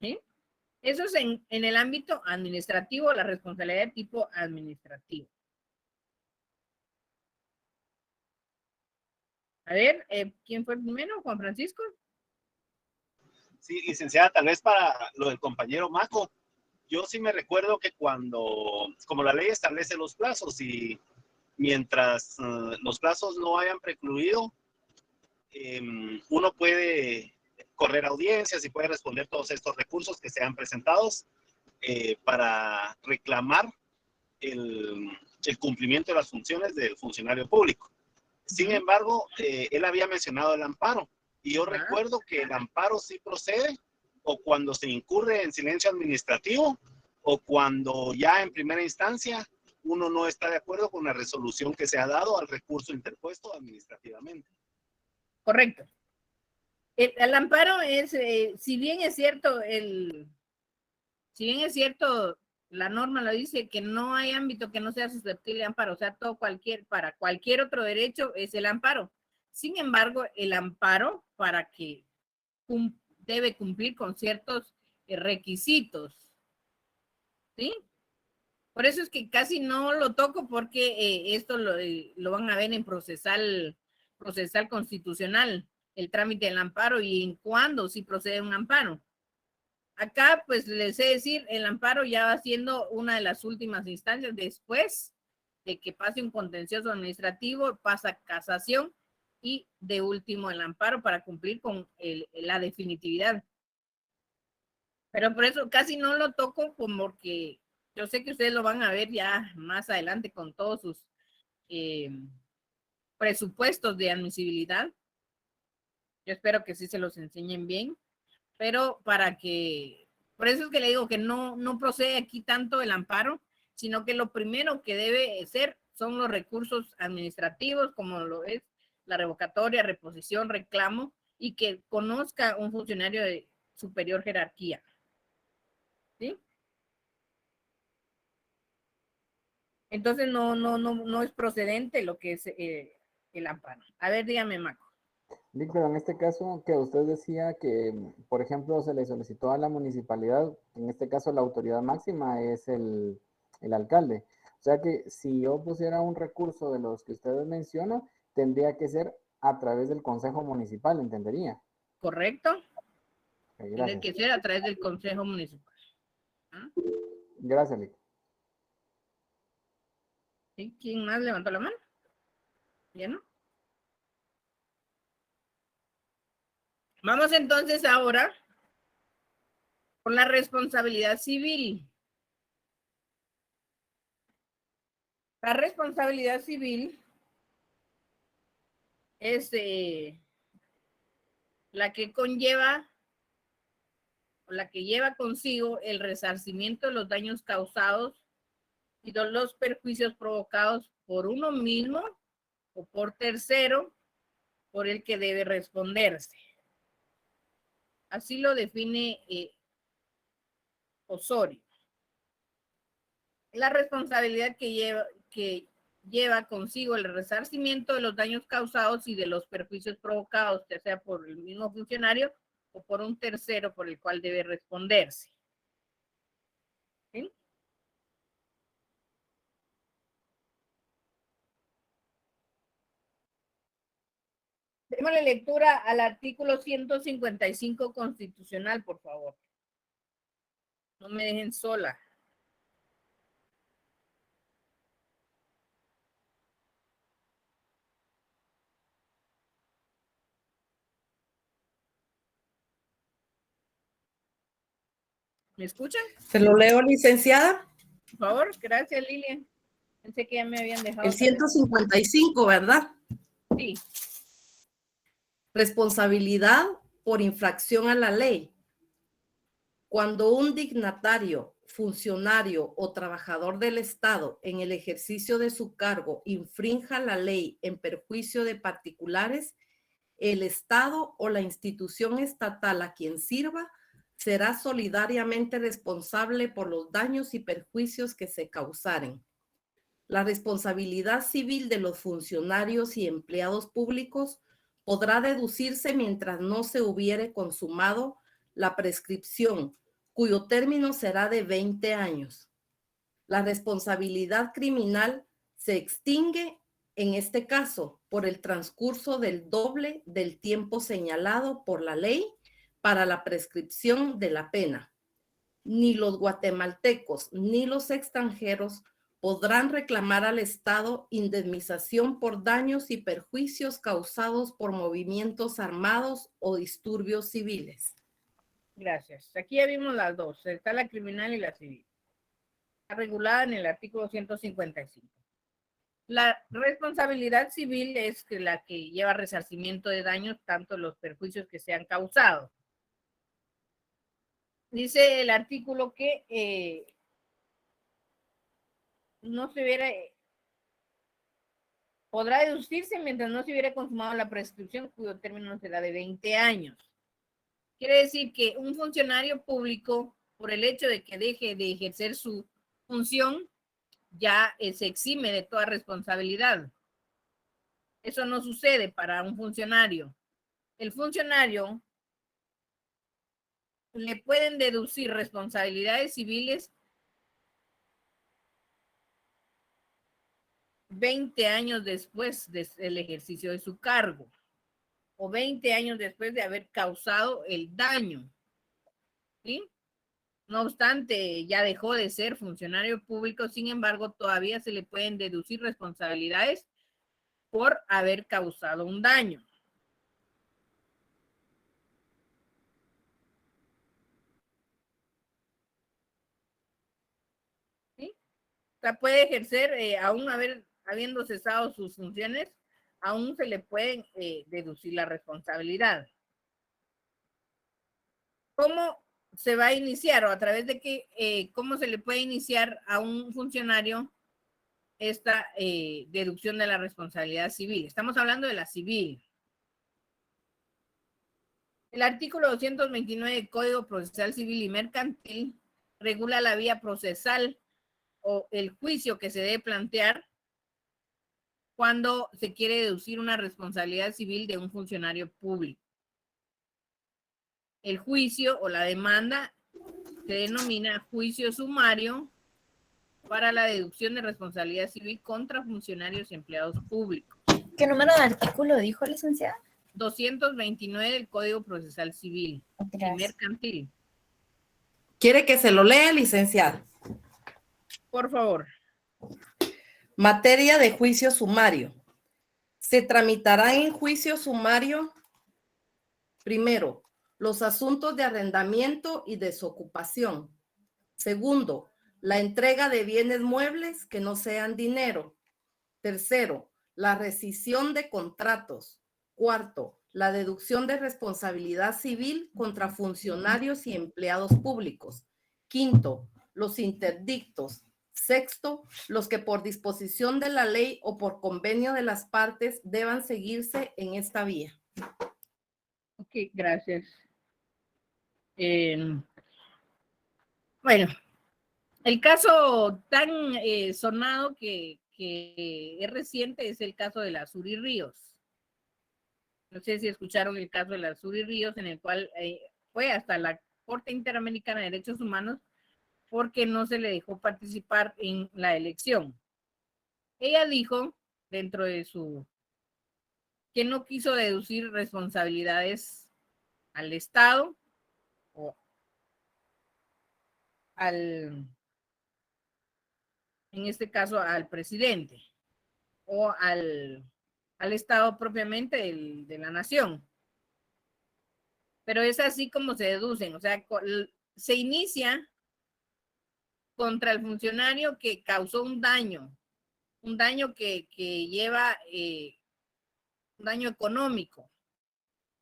¿Sí? Eso es en el ámbito administrativo, la responsabilidad de tipo administrativo. A ver, ¿quién fue el primero? ¿Juan Francisco? Sí, licenciada, tal vez para lo del compañero Maco. Yo sí me recuerdo que como la ley establece los plazos y mientras los plazos no hayan precluido, uno puede correr audiencias y puede responder todos estos recursos que sean presentados para reclamar el cumplimiento de las funciones del funcionario público. Sin embargo, él había mencionado el amparo, y yo recuerdo que el amparo sí procede o cuando se incurre en silencio administrativo o cuando ya en primera instancia uno no está de acuerdo con la resolución que se ha dado al recurso interpuesto administrativamente. Correcto. El amparo es, si bien es cierto, la norma lo dice, que no hay ámbito que no sea susceptible de amparo, o sea, para cualquier otro derecho es el amparo. Sin embargo, el amparo debe cumplir con ciertos requisitos, ¿sí? Por eso es que casi no lo toco, porque esto lo van a ver en procesal constitucional, el trámite del amparo y en cuándo sí procede un amparo. Acá, pues les sé decir, el amparo ya va siendo una de las últimas instancias después de que pase un contencioso administrativo, pasa casación y de último el amparo para cumplir con la definitividad. Pero por eso casi no lo toco, porque yo sé que ustedes lo van a ver ya más adelante con todos sus presupuestos de admisibilidad. Yo espero que sí se los enseñen bien, pero por eso es que le digo que no procede aquí tanto el amparo, sino que lo primero que debe ser son los recursos administrativos, como lo es la revocatoria, reposición, reclamo, y que conozca un funcionario de superior jerarquía. ¿Sí? Entonces no es procedente lo que es el amparo. A ver, dígame, Maco. Vic, pero en este caso que usted decía que, por ejemplo, se le solicitó a la municipalidad, en este caso la autoridad máxima es el alcalde. O sea que si yo pusiera un recurso de los que ustedes mencionan, tendría que ser a través del Consejo Municipal, ¿entendería? ¿Correcto? Ok, Tiene que ser a través del Consejo Municipal. ¿Ah? Gracias, Vic. ¿Sí? ¿Quién más levantó la mano? ¿Ya no? Vamos entonces ahora con la responsabilidad civil. La responsabilidad civil es la que conlleva o la que lleva consigo el resarcimiento de los daños causados y de los perjuicios provocados por uno mismo o por tercero por el que debe responderse. Así lo define Osorio. La responsabilidad que lleva consigo el resarcimiento de los daños causados y de los perjuicios provocados, ya sea por el mismo funcionario o por un tercero por el cual debe responderse. ¿Sí? Démosle lectura al artículo 155 constitucional, por favor. No me dejen sola. ¿Me escuchan? ¿Se lo leo, licenciada? Por favor, gracias, Lilian. Pensé que ya me habían dejado. El 155, ¿verdad? Sí. Responsabilidad por infracción a la ley. Cuando un dignatario, funcionario o trabajador del Estado en el ejercicio de su cargo infrinja la ley en perjuicio de particulares, el Estado o la institución estatal a quien sirva será solidariamente responsable por los daños y perjuicios que se causaren. La responsabilidad civil de los funcionarios y empleados públicos podrá deducirse mientras no se hubiere consumado la prescripción, cuyo término será de 20 años. La responsabilidad criminal se extingue en este caso por el transcurso del doble del tiempo señalado por la ley para la prescripción de la pena. Ni los guatemaltecos ni los extranjeros podrán reclamar al Estado indemnización por daños y perjuicios causados por movimientos armados o disturbios civiles. Gracias. Aquí ya vimos las dos. Está la criminal y la civil. Está regulada en el artículo 155. La responsabilidad civil es la que lleva resarcimiento de daños, tanto los perjuicios que se han causado. Dice el artículo que no se hubiera, podrá deducirse mientras no se hubiera consumado la prescripción, cuyo término será de 20 años. Quiere decir que un funcionario público, por el hecho de que deje de ejercer su función, ya se exime de toda responsabilidad. Eso no sucede para un funcionario. El funcionario le pueden deducir responsabilidades civiles 20 años después del ejercicio de su cargo o 20 años después de haber causado el daño. ¿Sí? No obstante, ya dejó de ser funcionario público, sin embargo, todavía se le pueden deducir responsabilidades por haber causado un daño. ¿Sí? O sea, puede ejercer, aún habiendo cesado sus funciones, aún se le pueden deducir la responsabilidad. ¿Cómo se va a iniciar o a través de qué, cómo se le puede iniciar a un funcionario esta deducción de la responsabilidad civil? Estamos hablando de la civil. El artículo 229 del Código Procesal Civil y Mercantil regula la vía procesal o el juicio que se debe plantear cuando se quiere deducir una responsabilidad civil de un funcionario público. El juicio o la demanda se denomina juicio sumario para la deducción de responsabilidad civil contra funcionarios y empleados públicos. ¿Qué número de artículo dijo, licenciada? 229 del Código Procesal Civil y Mercantil. ¿Quiere que se lo lea, licenciada? Por favor. Materia de juicio sumario. Se tramitará en juicio sumario, primero, los asuntos de arrendamiento y desocupación. Segundo, la entrega de bienes muebles que no sean dinero. Tercero, la rescisión de contratos. Cuarto, la deducción de responsabilidad civil contra funcionarios y empleados públicos. Quinto, los interdictos. Sexto, los que por disposición de la ley o por convenio de las partes deban seguirse en esta vía. Ok, gracias. Bueno, el caso tan sonado que es reciente es el caso de la Suri Ríos. No sé si escucharon el caso de la Suri Ríos, en el cual fue hasta la Corte Interamericana de Derechos Humanos porque no se le dejó participar en la elección. Ella dijo, dentro de su, que no quiso deducir responsabilidades al Estado o en este caso, al presidente o al Estado propiamente de la nación. Pero es así como se deducen, o sea, se inicia contra el funcionario que causó un daño que lleva un daño económico.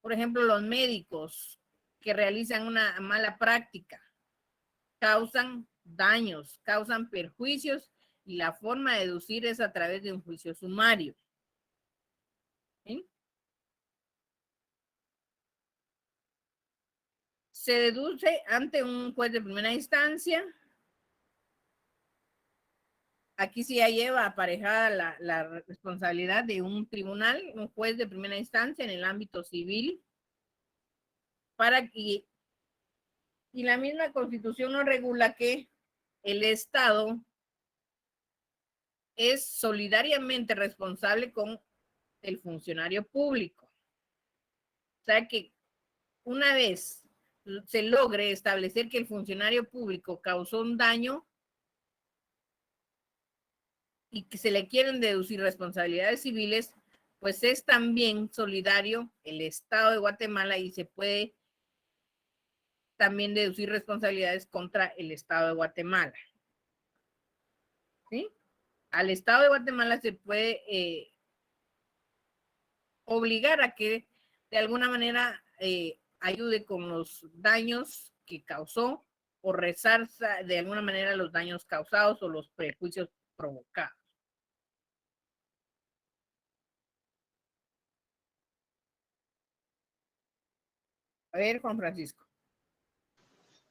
Por ejemplo, los médicos que realizan una mala práctica causan daños, causan perjuicios y la forma de deducir es a través de un juicio sumario. ¿Sí? Se deduce ante un juez de primera instancia. Aquí sí ya lleva aparejada la responsabilidad de un tribunal, un juez de primera instancia en el ámbito civil, y la misma Constitución nos regula que el Estado es solidariamente responsable con el funcionario público. O sea que una vez se logre establecer que el funcionario público causó un daño y que se le quieren deducir responsabilidades civiles, pues es también solidario el Estado de Guatemala y se puede también deducir responsabilidades contra el Estado de Guatemala. ¿Sí? Al Estado de Guatemala se puede obligar a que de alguna manera ayude con los daños que causó o resarza de alguna manera los daños causados o los prejuicios provocados. A ver, Juan Francisco.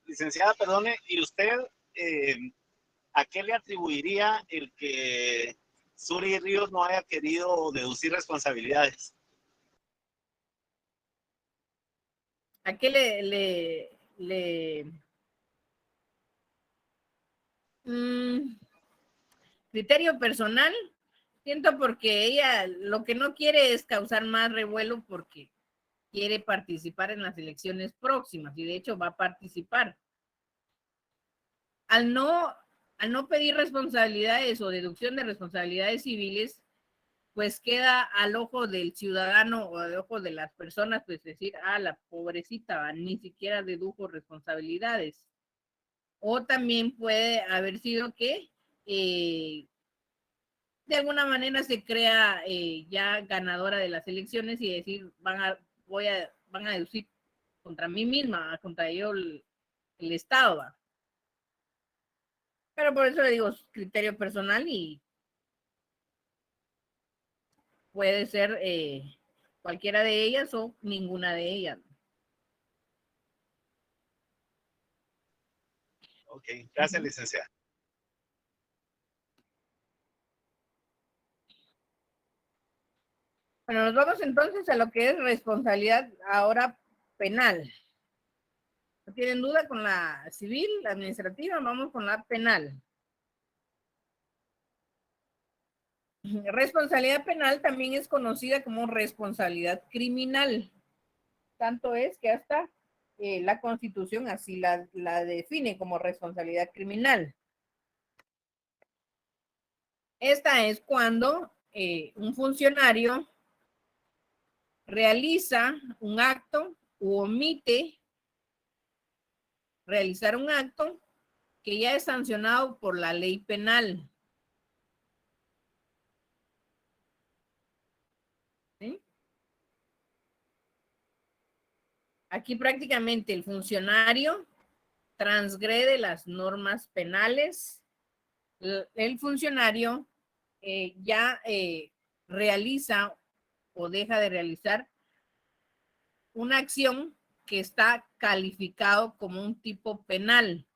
Licenciada, perdone, ¿y usted a qué le atribuiría el que Suri Ríos no haya querido deducir responsabilidades? ¿A qué criterio personal? Siento porque ella lo que no quiere es causar más revuelo porque quiere participar en las elecciones próximas y de hecho va a participar. Al no pedir responsabilidades o deducción de responsabilidades civiles, pues queda al ojo del ciudadano o al ojo de las personas, pues decir, la pobrecita ni siquiera dedujo responsabilidades. O también puede haber sido que de alguna manera se crea ya ganadora de las elecciones y decir, van a deducir contra mí misma, contra yo el Estado. ¿va? Pero por eso le digo, es criterio personal y puede ser cualquiera de ellas o ninguna de ellas. Ok, gracias, licenciada. Bueno, nos vamos entonces a lo que es responsabilidad ahora penal. ¿No tienen duda con la civil, la administrativa? Vamos con la penal. Responsabilidad penal también es conocida como responsabilidad criminal. Tanto es que hasta la Constitución así la define como responsabilidad criminal. Esta es cuando un funcionario realiza un acto u omite realizar un acto que ya es sancionado por la ley penal. ¿Sí? Aquí prácticamente el funcionario transgrede las normas penales. El funcionario ya realiza o deja de realizar una acción que está calificado como un tipo penal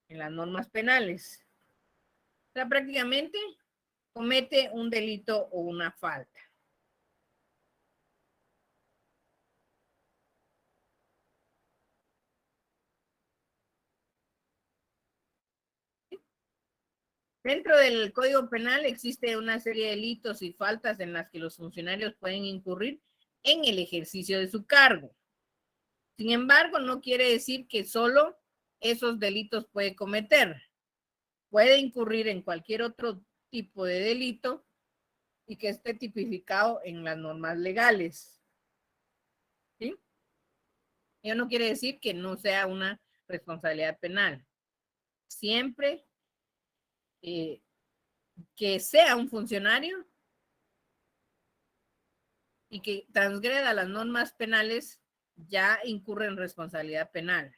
en las normas penales. O sea, prácticamente comete un delito o una falta. Dentro del Código Penal existe una serie de delitos y faltas en las que los funcionarios pueden incurrir en el ejercicio de su cargo. Sin embargo, no quiere decir que solo esos delitos puede cometer. Puede incurrir en cualquier otro tipo de delito y que esté tipificado en las normas legales. ¿Sí? Eso no quiere decir que no sea una responsabilidad penal. Siempre que sea un funcionario y que transgreda las normas penales, ya incurre en responsabilidad penal.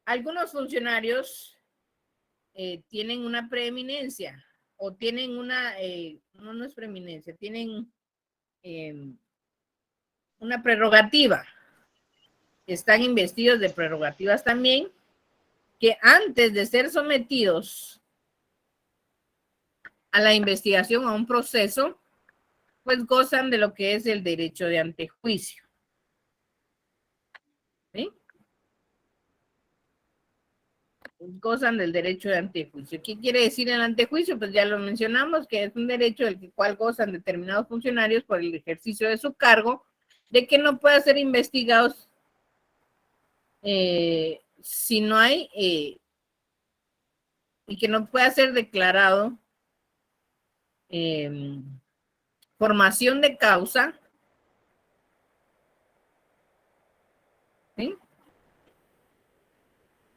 Algunos funcionarios tienen una preeminencia o tienen una, no es preeminencia, tienen una prerrogativa. Están investidos de prerrogativas también, que antes de ser sometidos a la investigación, a un proceso, pues gozan de lo que es el derecho de antejuicio. ¿Sí? Gozan del derecho de antejuicio. ¿Qué quiere decir el antejuicio? Pues ya lo mencionamos, que es un derecho del cual gozan determinados funcionarios por el ejercicio de su cargo, de que no pueda ser investigados si no hay y que no pueda ser declarado formación de causa, ¿sí?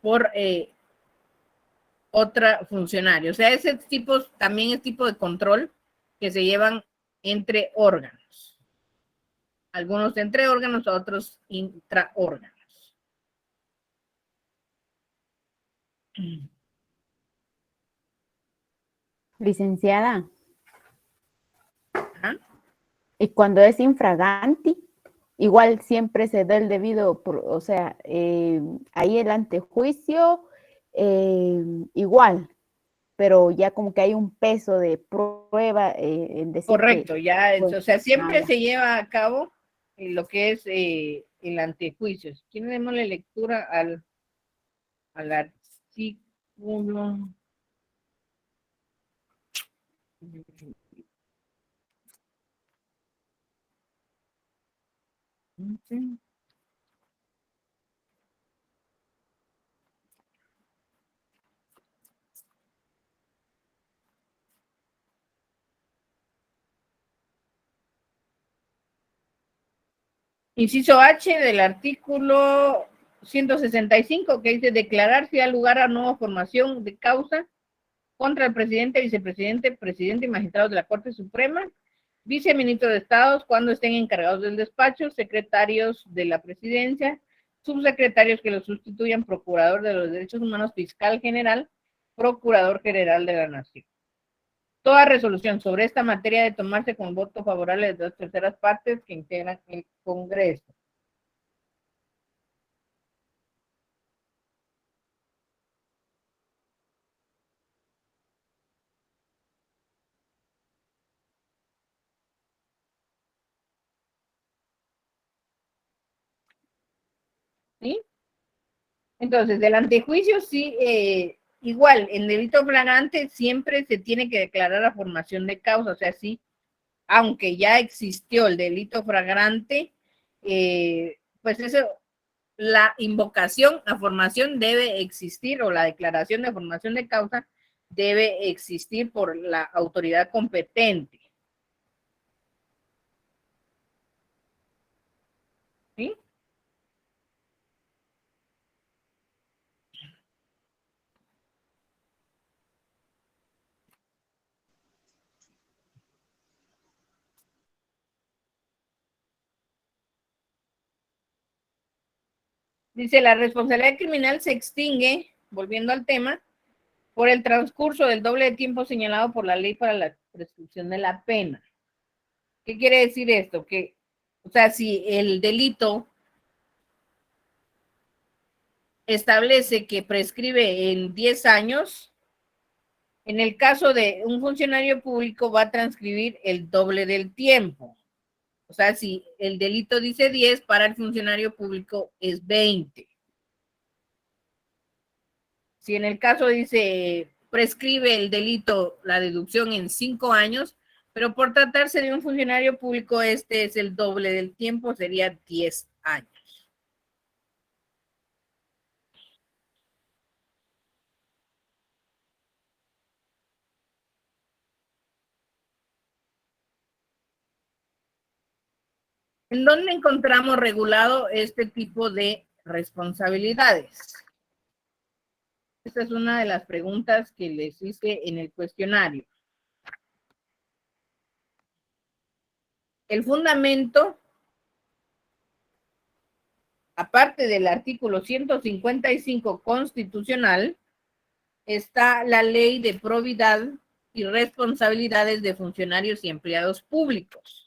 Por otra funcionario. O sea, ese tipo también es tipo de control que se llevan entre órganos. Algunos entre órganos, otros intraórganos. Licenciada. Ajá. Y cuando es infraganti, igual siempre se da el debido, o sea, ahí el antejuicio, igual, pero ya como que hay un peso de prueba en decir correcto, que, ya, pues, o sea, siempre se lleva a cabo lo que es el antejuicio. ¿Quién démosle lectura al artículo? Sí. Inciso H del artículo 165, que dice declarar si da lugar a nueva formación de causa contra el presidente, vicepresidente, presidente y magistrados de la Corte Suprema, viceministros de Estados cuando estén encargados del despacho, secretarios de la presidencia, subsecretarios que los sustituyan, procurador de los derechos humanos, fiscal general, procurador general de la nación. Toda resolución sobre esta materia de tomarse con voto favorable de 2/3 partes que integran el Congreso. ¿Sí? Entonces, del antejuicio, sí, igual, en delito flagrante siempre se tiene que declarar la formación de causa, o sea, sí, aunque ya existió el delito flagrante, pues eso, la invocación a formación debe existir, o la declaración de formación de causa debe existir por la autoridad competente. ¿Sí? Dice, la responsabilidad criminal se extingue, volviendo al tema, por el transcurso del doble de tiempo señalado por la ley para la prescripción de la pena. ¿Qué quiere decir esto? Que, o sea, si el delito establece que prescribe en 10 años, en el caso de un funcionario público va a transcribir el doble del tiempo. O sea, si el delito dice 10, para el funcionario público es 20. Si en el caso dice, prescribe el delito, la deducción en 5 años, pero por tratarse de un funcionario público, este es el doble del tiempo, sería 10 años. ¿En dónde encontramos regulado este tipo de responsabilidades? Esta es una de las preguntas que les hice en el cuestionario. El fundamento, aparte del artículo 155 constitucional, está la Ley de Probidad y Responsabilidades de Funcionarios y Empleados Públicos.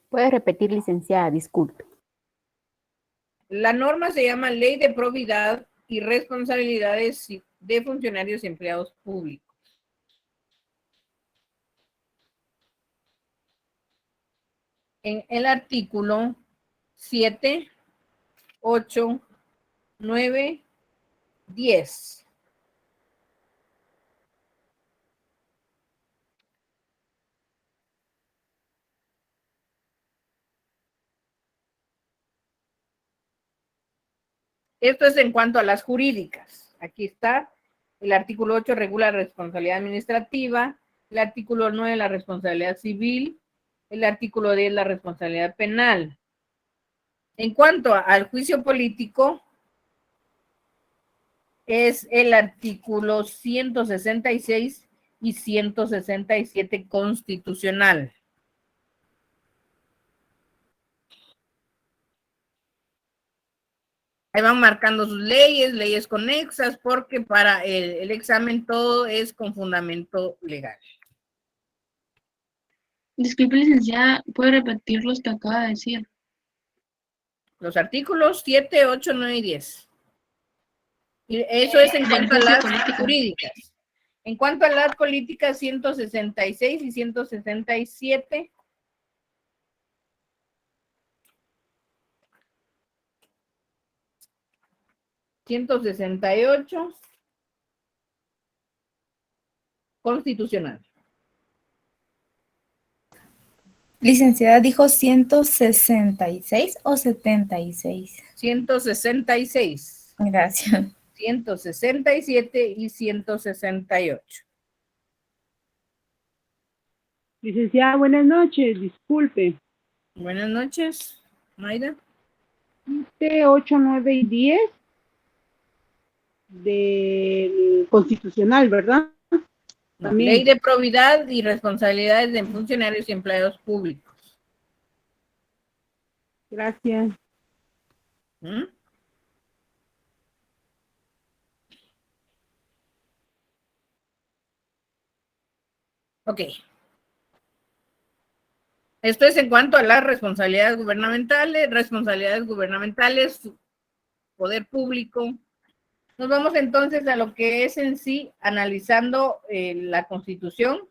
Puede repetir, licenciada, disculpe. La norma se llama Ley de Probidad y Responsabilidades de Funcionarios y Empleados Públicos. En el artículo 7, 8, 9, 10. Esto es en cuanto a las jurídicas. Aquí está. El artículo 8 regula la responsabilidad administrativa. El artículo 9 la responsabilidad civil. El artículo 10 la responsabilidad penal. En cuanto al juicio político, es el artículo 166 y 167 constitucional. Ahí van marcando sus leyes, leyes conexas, porque para el examen todo es con fundamento legal. Disculpe, licenciada, ¿puede repetir los que acaba de decir? Los artículos 7, 8, 9 y 10. Y eso es en cuanto a las jurídicas. En cuanto a las políticas, 166 y 167. ...168... constitucional. Licenciada, ¿dijo 166 o 76? 166. Gracias. 167 y 168. Licenciada, buenas noches, disculpe. Buenas noches, Mayra. 8, 9 y 10 del Constitucional, ¿verdad? No, También. Ley de probidad y responsabilidades de funcionarios y empleados públicos. Gracias. ¿Mm? Ok. Esto es en cuanto a las responsabilidades gubernamentales, poder público. Nos vamos entonces a lo que es en sí, analizando la Constitución.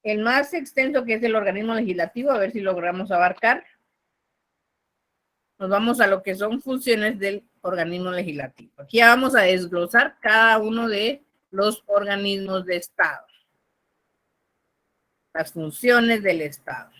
El más extenso, que es el organismo legislativo, a ver si logramos abarcar. Nos vamos a lo que son funciones del organismo legislativo. Aquí ya vamos a desglosar cada uno de los organismos de Estado. Las funciones del Estado.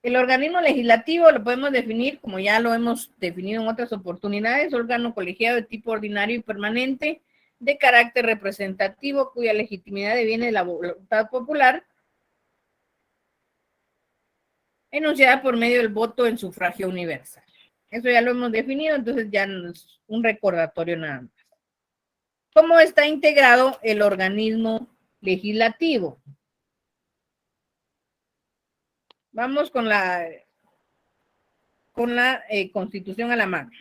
El organismo legislativo lo podemos definir, como ya lo hemos definido en otras oportunidades, órgano colegiado de tipo ordinario y permanente, de carácter representativo, cuya legitimidad deviene de la voluntad popular, enunciada por medio del voto en sufragio universal. Eso ya lo hemos definido, entonces ya no es un recordatorio nada más. ¿Cómo está integrado el organismo legislativo? Vamos con la Constitución a la mano.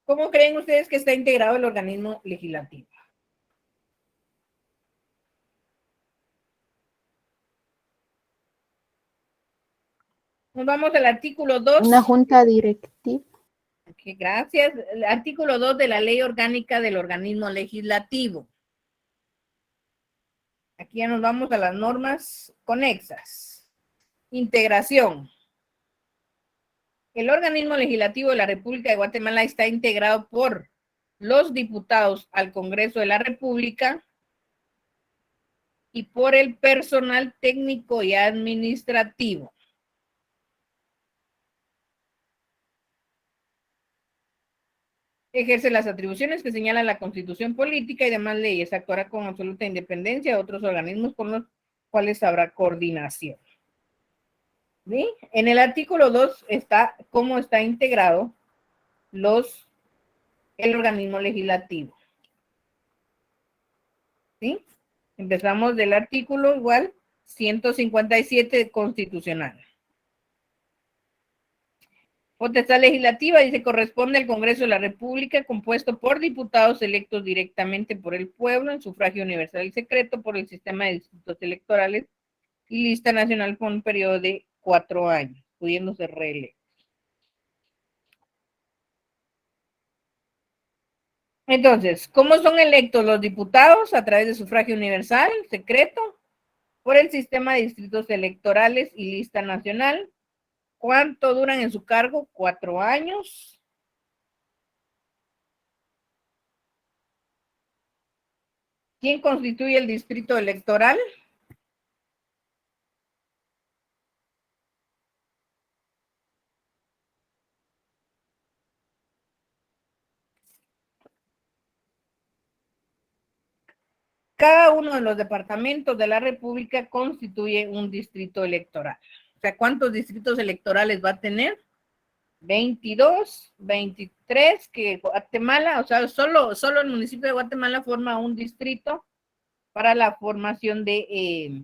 ¿Cómo creen ustedes que está integrado el organismo legislativo? Nos vamos al artículo 2. Una junta directiva. Okay, gracias. El artículo 2 de la Ley Orgánica del Organismo Legislativo. Aquí ya nos vamos a las normas conexas. Integración. El organismo legislativo de la República de Guatemala está integrado por los diputados al Congreso de la República y por el personal técnico y administrativo. Ejerce las atribuciones que señala la Constitución Política y demás leyes. Actuará con absoluta independencia de otros organismos con los cuales habrá coordinación. ¿Sí? En el artículo 2 está cómo está integrado el organismo legislativo. ¿Sí? Empezamos del artículo igual 157 constitucional. Potestad legislativa, dice, corresponde al Congreso de la República, compuesto por diputados electos directamente por el pueblo en sufragio universal y secreto por el sistema de distritos electorales y lista nacional por un periodo de 4 años, pudiéndose reelectos. Entonces, ¿cómo son electos los diputados? A través de sufragio universal, secreto, por el sistema de distritos electorales y lista nacional. ¿Cuánto duran en su cargo? 4 años. ¿Quién constituye el distrito electoral? Cada uno de los departamentos de la República constituye un distrito electoral. O sea, ¿cuántos distritos electorales va a tener? 22, 23, que Guatemala, o sea, solo el municipio de Guatemala forma un distrito para la formación de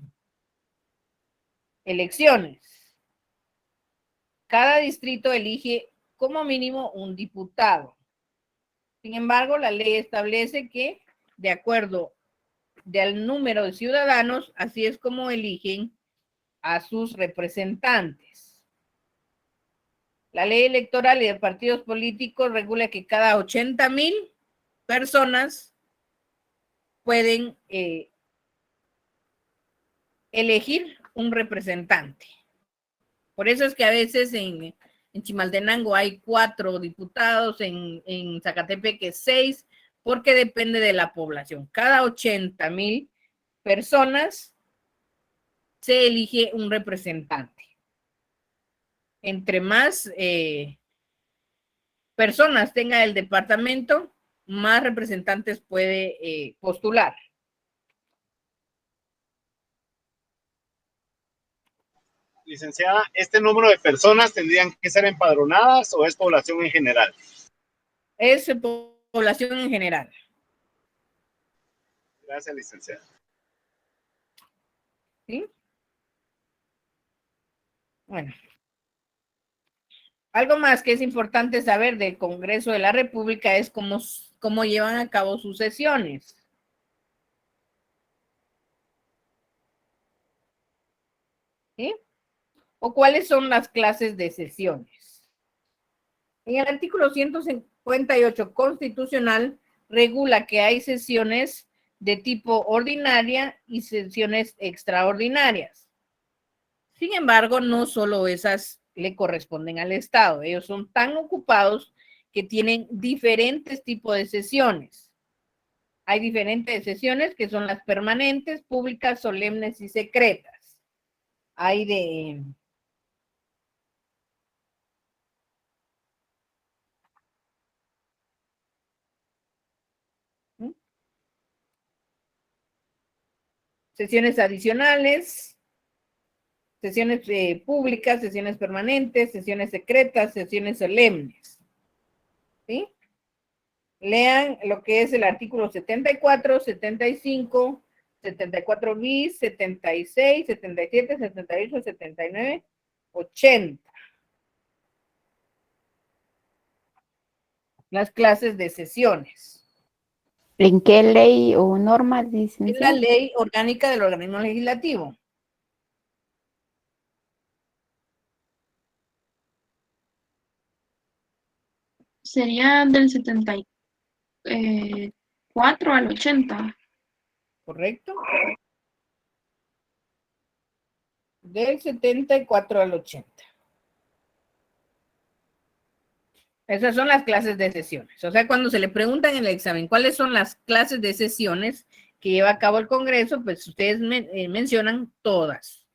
elecciones. Cada distrito elige como mínimo un diputado. Sin embargo, la ley establece que, de acuerdo del número de ciudadanos, así es como eligen a sus representantes. La ley electoral y de partidos políticos regula que cada 80,000 personas pueden elegir un representante. Por eso es que a veces en En Chimaltenango hay 4 diputados, en Zacatepeque 6, porque depende de la población. Cada 80,000 personas se elige un representante. Entre más personas tenga el departamento, más representantes puede postular. Licenciada, ¿este número de personas tendrían que ser empadronadas o es población en general? Es población en general. Gracias, licenciada. ¿Sí? Bueno. Algo más que es importante saber del Congreso de la República es cómo llevan a cabo sus sesiones. ¿Sí? O cuáles son las clases de sesiones. En el artículo 158 constitucional regula que hay sesiones de tipo ordinaria y sesiones extraordinarias. Sin embargo, no solo esas le corresponden al Estado. Ellos son tan ocupados que tienen diferentes tipos de sesiones. Hay diferentes sesiones que son las permanentes, públicas, solemnes y secretas. Hay de sesiones adicionales, sesiones públicas, sesiones permanentes, sesiones secretas, sesiones solemnes. ¿Sí? Lean lo que es el artículo 74, 75, 74 bis, 76, 77, 78, 79, 80. Las clases de sesiones. ¿En qué ley o norma, Es licenciada? la ley orgánica del organismo legislativo. Sería del 74 al 80. ¿Correcto? Del 74 al 80. Esas son las clases de sesiones. O sea, cuando se le preguntan en el examen cuáles son las clases de sesiones que lleva a cabo el Congreso, pues ustedes mencionan todas.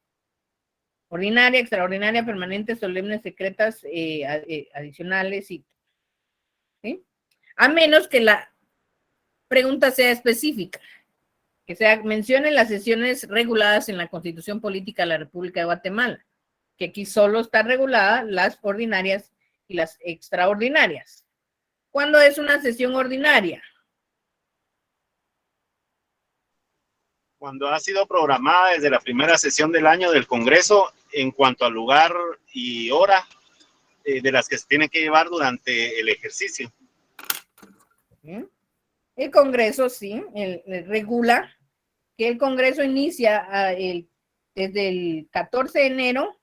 Ordinaria, extraordinaria, permanente, solemnes, secretas, adicionales, ¿sí? A menos que la pregunta sea específica, que sea, mencione las sesiones reguladas en la Constitución Política de la República de Guatemala, que aquí solo están reguladas las ordinarias y las extraordinarias. ¿Cuándo es una sesión ordinaria? Cuando ha sido programada desde la primera sesión del año del Congreso en cuanto al lugar y hora de las que se tienen que llevar durante el ejercicio. El Congreso, sí, regula que el Congreso inicia desde el 14 de enero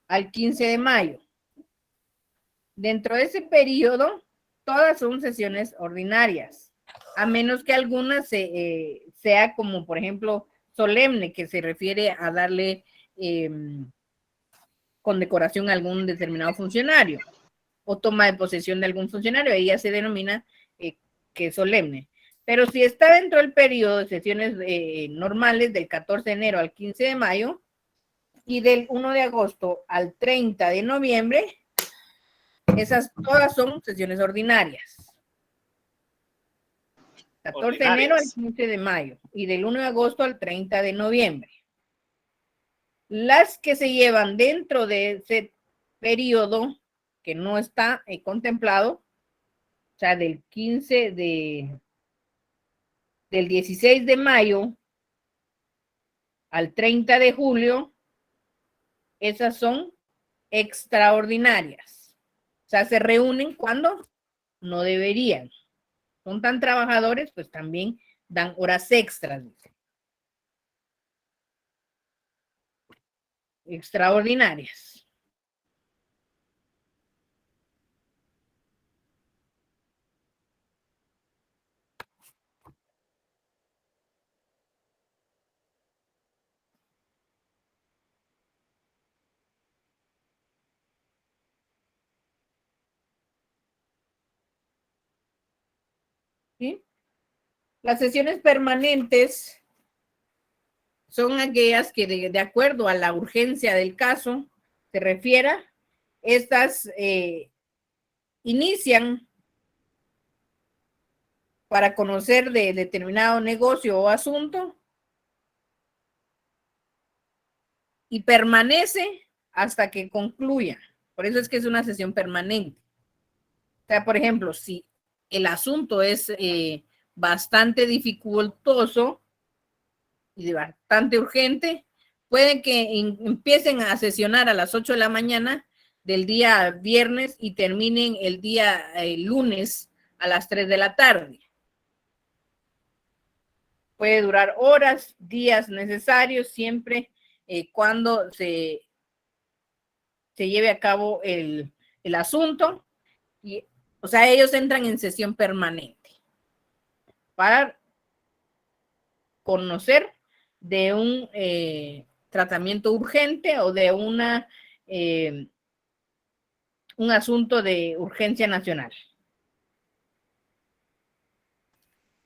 al 15 de mayo. Dentro de ese periodo, todas son sesiones ordinarias, a menos que alguna sea como, por ejemplo, solemne, que se refiere a darle condecoración a algún determinado funcionario, o toma de posesión de algún funcionario, ella se denomina que es solemne. Pero si está dentro del periodo de sesiones normales del 14 de enero al 15 de mayo y del 1 de agosto al 30 de noviembre, esas todas son sesiones ordinarias. 14 de enero al 15 de mayo y del 1 de agosto al 30 de noviembre. Las que se llevan dentro de ese periodo que no está contemplado, o sea, del 16 de mayo al 30 de julio, esas son extraordinarias. O sea, se reúnen cuando no deberían. Son tan trabajadores, pues también dan horas extras. Extraordinarias. Las sesiones permanentes son aquellas que de acuerdo a la urgencia del caso se refiera, estas inician para conocer de determinado negocio o asunto y permanece hasta que concluya. Por eso es que es una sesión permanente. O sea, por ejemplo, si el asunto es bastante dificultoso y bastante urgente, pueden que empiecen a sesionar a las 8 de la mañana del día viernes y terminen el día lunes a las 3 de la tarde. Puede durar horas, días necesarios, siempre cuando se lleve a cabo el asunto. Y, o sea, ellos entran en sesión permanente para conocer de un tratamiento urgente o de un asunto de urgencia nacional.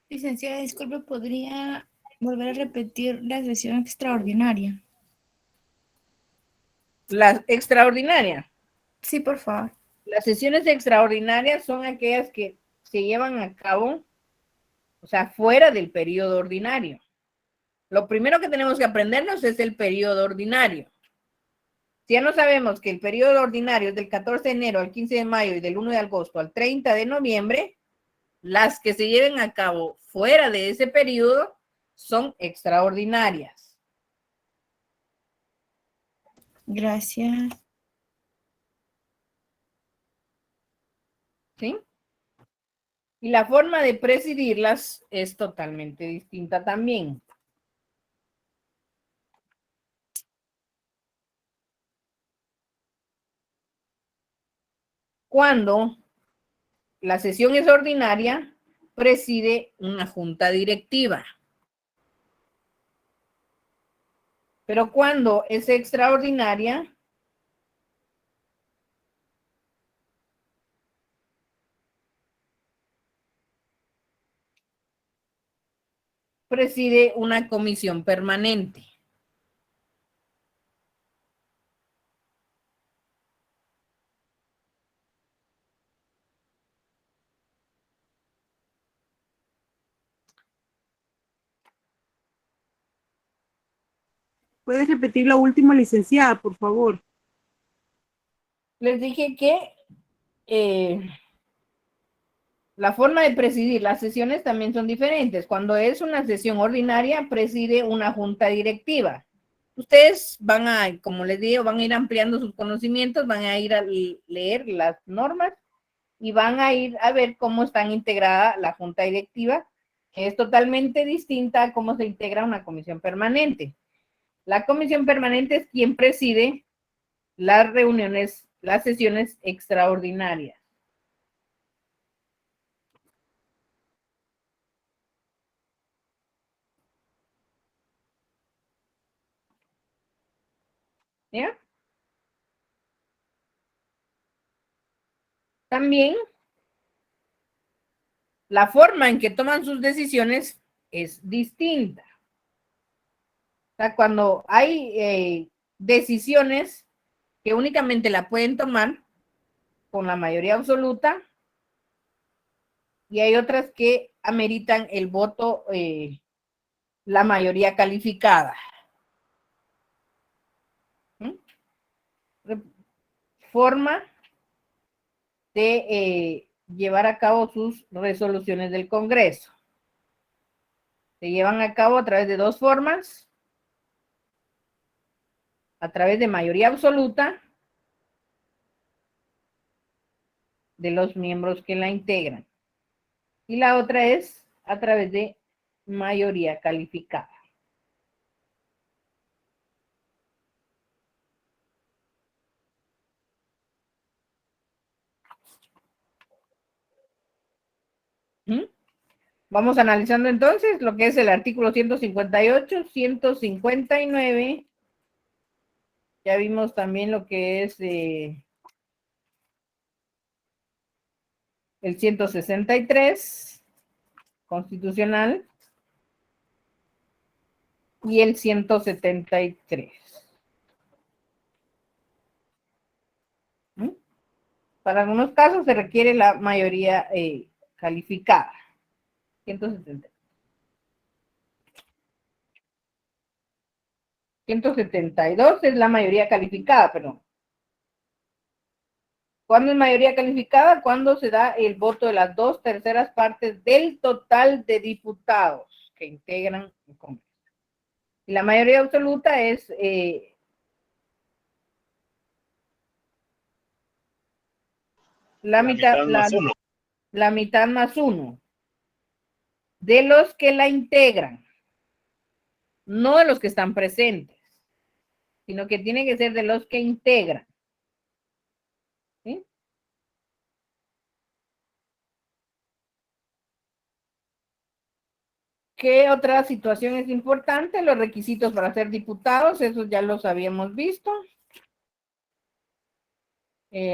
Licenciada, disculpe, ¿podría volver a repetir la sesión extraordinaria? La extraordinaria. Sí, por favor. Las sesiones extraordinarias son aquellas que se llevan a cabo, o sea, fuera del periodo ordinario. Lo primero que tenemos que aprendernos es el periodo ordinario. Si ya no sabemos que el periodo ordinario es del 14 de enero al 15 de mayo y del 1 de agosto al 30 de noviembre, las que se lleven a cabo fuera de ese periodo son extraordinarias. Gracias. ¿Sí? Y la forma de presidirlas es totalmente distinta también. Cuando la sesión es ordinaria, preside una junta directiva. Pero cuando es extraordinaria, preside una comisión permanente. ¿Puedes repetir lo último, licenciada, por favor? Les dije que la forma de presidir las sesiones también son diferentes. Cuando es una sesión ordinaria, preside una junta directiva. Ustedes van a, como les digo, van a ir ampliando sus conocimientos, van a ir a leer las normas y van a ir a ver cómo están integrada la junta directiva, que es totalmente distinta a cómo se integra una comisión permanente. La comisión permanente es quien preside las reuniones, las sesiones extraordinarias. ¿Ya? También la forma en que toman sus decisiones es distinta. O sea, cuando hay decisiones que únicamente la pueden tomar con la mayoría absoluta y hay otras que ameritan el voto, la mayoría calificada. Forma de llevar a cabo sus resoluciones del Congreso. Se llevan a cabo a través de dos formas. A través de mayoría absoluta de los miembros que la integran. Y la otra es a través de mayoría calificada. Vamos analizando entonces lo que es el artículo 158, 159. Ya vimos también lo que es el 163. constitucional y el 173. Para algunos casos se requiere la mayoría calificada. 170. 172 es la mayoría calificada, pero ¿cuándo es mayoría calificada? Cuando se da el voto de las 2/3 partes del total de diputados que integran el Congreso. Y la mayoría absoluta es la mitad más uno de los que la integran, no de los que están presentes, sino que tiene que ser de los que integran. ¿Sí? ¿Qué otra situación es importante? Los requisitos para ser diputados, esos ya los habíamos visto.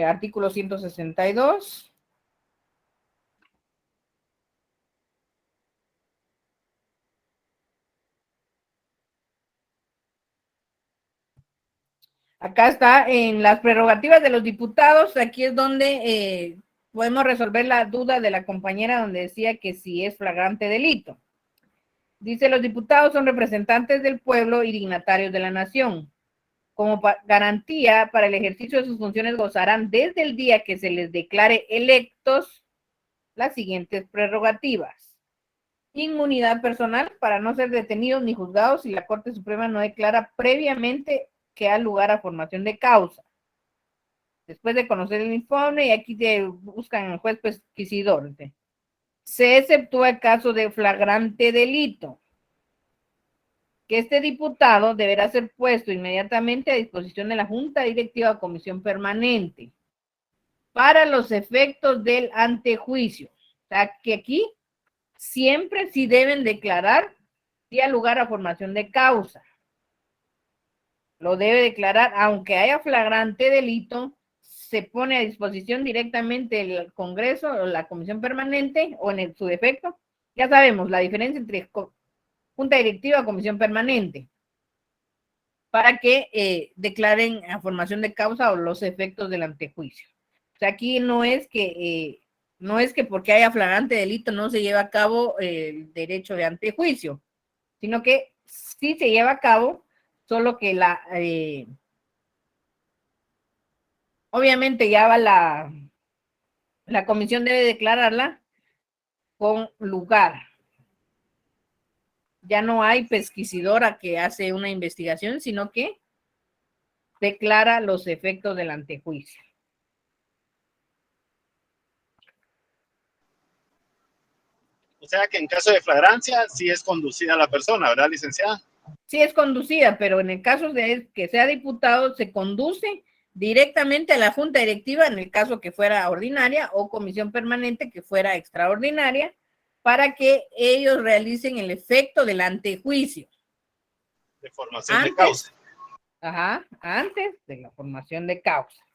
Artículo 162. Acá está en las prerrogativas de los diputados, aquí es donde podemos resolver la duda de la compañera donde decía que si es flagrante delito. Dice, los diputados son representantes del pueblo y dignatarios de la nación. Como garantía para el ejercicio de sus funciones gozarán desde el día que se les declare electos las siguientes prerrogativas. Inmunidad personal para no ser detenidos ni juzgados si la Corte Suprema no declara previamente que da lugar a formación de causa. Después de conocer el informe, y aquí te buscan el juez pesquisidor. Se exceptúa el caso de flagrante delito, que este diputado deberá ser puesto inmediatamente a disposición de la Junta Directiva o Comisión Permanente para los efectos del antejuicio. O sea, que aquí siempre sí deben declarar si da lugar a formación de causa. Lo debe declarar, aunque haya flagrante delito, se pone a disposición directamente el Congreso o la Comisión Permanente, o en su defecto. Ya sabemos la diferencia entre Junta Directiva o Comisión Permanente, para que declaren a formación de causa o los efectos del antejuicio. O sea, aquí no es que porque haya flagrante delito no se lleva a cabo el derecho de antejuicio, sino que sí se lleva a cabo, solo que obviamente ya va la comisión debe declararla con lugar. Ya no hay pesquisidora que hace una investigación, sino que declara los efectos del antejuicio. O sea que en caso de flagrancia sí es conducida la persona, ¿verdad, licenciada? Sí es conducida, pero en el caso de que sea diputado, se conduce directamente a la Junta Directiva, en el caso que fuera ordinaria, o Comisión Permanente que fuera extraordinaria, para que ellos realicen el efecto del antejuicio. De formación de causa. Ajá, antes de la formación de causa.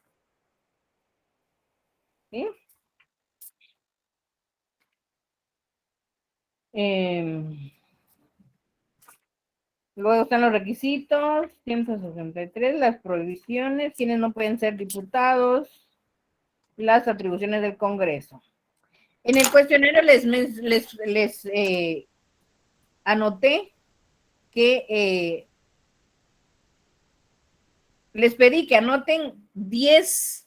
¿Sí? Luego están los requisitos, 163, las prohibiciones, quienes no pueden ser diputados, las atribuciones del Congreso. En el cuestionario les anoté que les pedí que anoten 10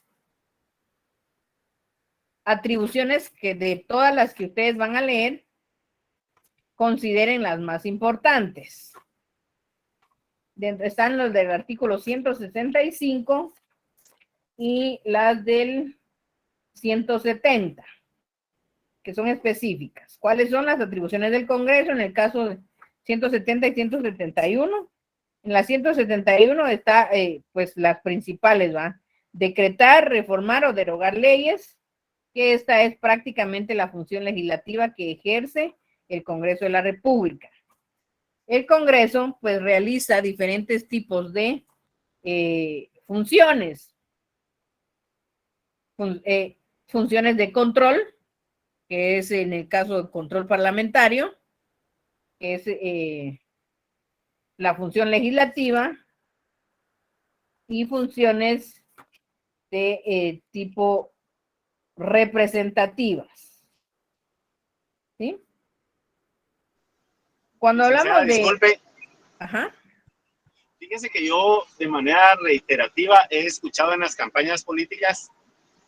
atribuciones que de todas las que ustedes van a leer, consideren las más importantes. Dentro están los del artículo 165 y las del 170, que son específicas. ¿Cuáles son las atribuciones del Congreso? En el caso de 170 y 171. En la 171 está, pues, las principales, ¿va? Decretar, reformar o derogar leyes, que esta es prácticamente la función legislativa que ejerce el Congreso de la República. El Congreso, pues, realiza diferentes tipos de funciones. Funciones de control, que es en el caso de control parlamentario, que es la función legislativa, y funciones de tipo representativas. ¿Sí? Cuando hablamos de... Disculpe. Ajá. Fíjese que yo de manera reiterativa he escuchado en las campañas políticas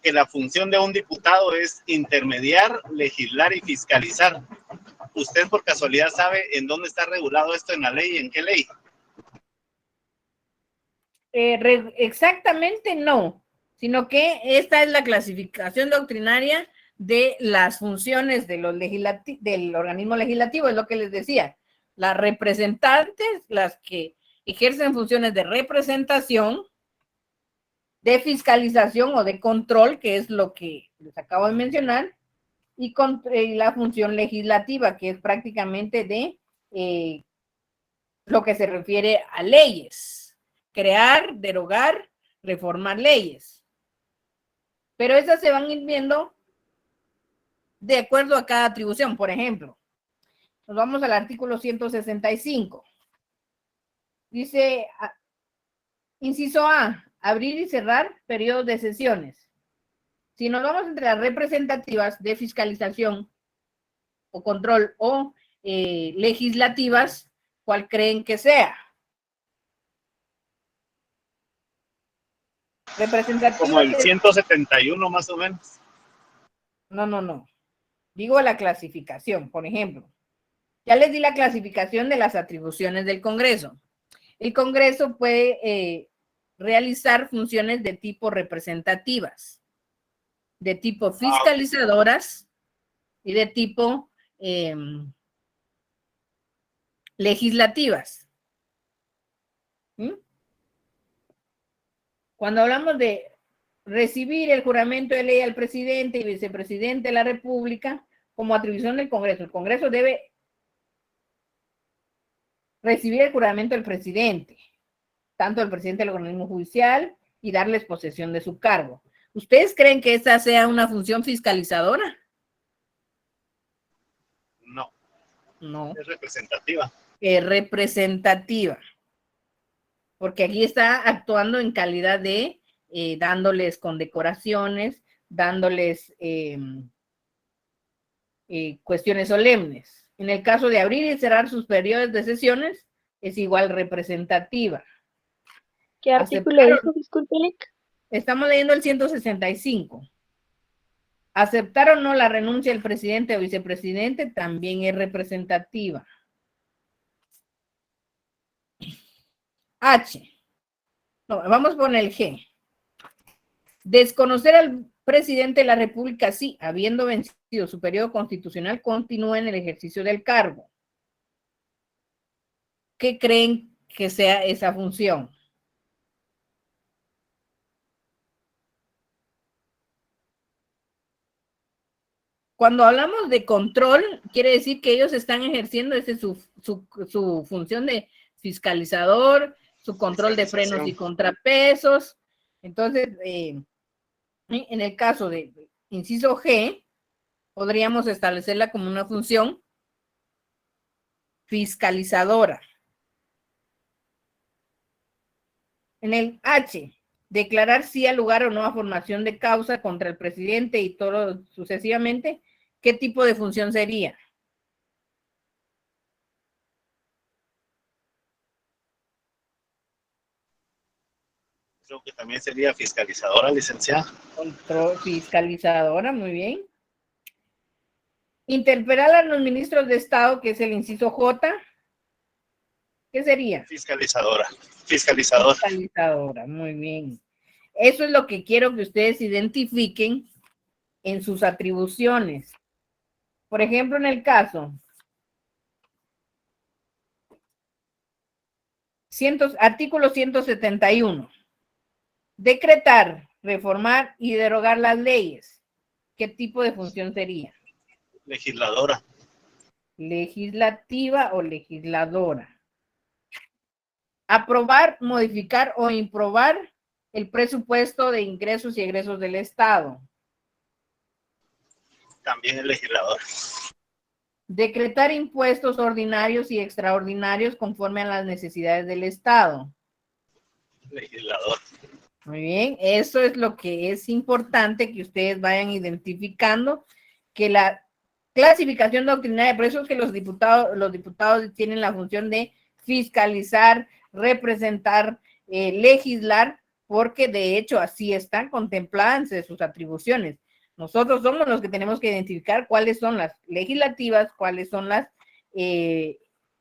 que la función de un diputado es intermediar, legislar y fiscalizar. ¿Usted por casualidad sabe en dónde está regulado esto en la ley? ¿En qué ley? Exactamente no, sino que esta es la clasificación doctrinaria de las funciones de los del organismo legislativo, es lo que les decía. Las representantes, las que ejercen funciones de representación, de fiscalización o de control, que es lo que les acabo de mencionar, y la función legislativa, que es prácticamente de lo que se refiere a leyes, crear, derogar, reformar leyes. Pero esas se van a ir viendo de acuerdo a cada atribución. Por ejemplo, nos vamos al artículo 165. Dice, inciso A, abrir y cerrar periodos de sesiones. Si nos vamos entre las representativas de fiscalización o control o legislativas, ¿cuál creen que sea? Representativas. Como el 171 más o menos. No. Digo la clasificación, por ejemplo. Ya les di la clasificación de las atribuciones del Congreso. El Congreso puede realizar funciones de tipo representativas, de tipo fiscalizadoras y de tipo legislativas. ¿Mm? Cuando hablamos de recibir el juramento de ley al presidente y vicepresidente de la República como atribución del Congreso, el Congreso debe recibir el juramento del presidente, tanto del presidente del organismo judicial, y darles posesión de su cargo. ¿Ustedes creen que esa sea una función fiscalizadora? No. No. Es representativa. Es representativa. Porque aquí está actuando en calidad de dándoles condecoraciones, dándoles cuestiones solemnes. En el caso de abrir y cerrar sus periodos de sesiones, es igual representativa. ¿Qué artículo dijo? Disculpe. Estamos leyendo el 165. Aceptar o no la renuncia del presidente o vicepresidente también es representativa. H. No, vamos con el G. Desconocer al presidente de la República si, habiendo vencido su periodo constitucional, continúa en el ejercicio del cargo. ¿Qué creen que sea esa función? Cuando hablamos de control, quiere decir que ellos están ejerciendo su función de fiscalizador, su control de frenos y contrapesos. Entonces, en el caso de inciso G, podríamos establecerla como una función fiscalizadora. En el H, declarar sí al lugar o no a formación de causa contra el presidente y todo sucesivamente, ¿qué tipo de función sería? Creo que también sería fiscalizadora, licenciada. Control fiscalizadora, muy bien. Interpelar a los ministros de Estado, que es el inciso J, ¿qué sería? Fiscalizadora. Fiscalizadora. Fiscalizadora, muy bien. Eso es lo que quiero que ustedes identifiquen en sus atribuciones. Por ejemplo, en el caso artículo 171. Decretar, reformar y derogar las leyes. ¿Qué tipo de función sería? Legisladora. Legislativa o legisladora. Aprobar, modificar o improbar el presupuesto de ingresos y egresos del Estado. También el legislador. Decretar impuestos ordinarios y extraordinarios conforme a las necesidades del Estado. Legislador. Muy bien, eso es lo que es importante que ustedes vayan identificando, que la clasificación doctrinaria, por eso es que los diputados tienen la función de fiscalizar, representar, legislar, porque de hecho así están contempladas de sus atribuciones. Nosotros somos los que tenemos que identificar cuáles son las legislativas, cuáles son las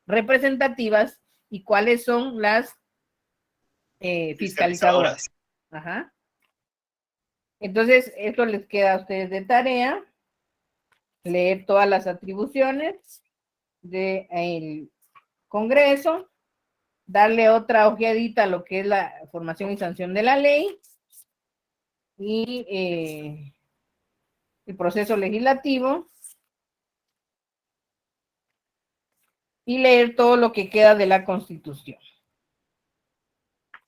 representativas y cuáles son las fiscalizadoras. Ajá. Entonces, esto les queda a ustedes de tarea, leer todas las atribuciones del Congreso, darle otra ojeadita a lo que es la formación y sanción de la ley y el proceso legislativo y leer todo lo que queda de la Constitución.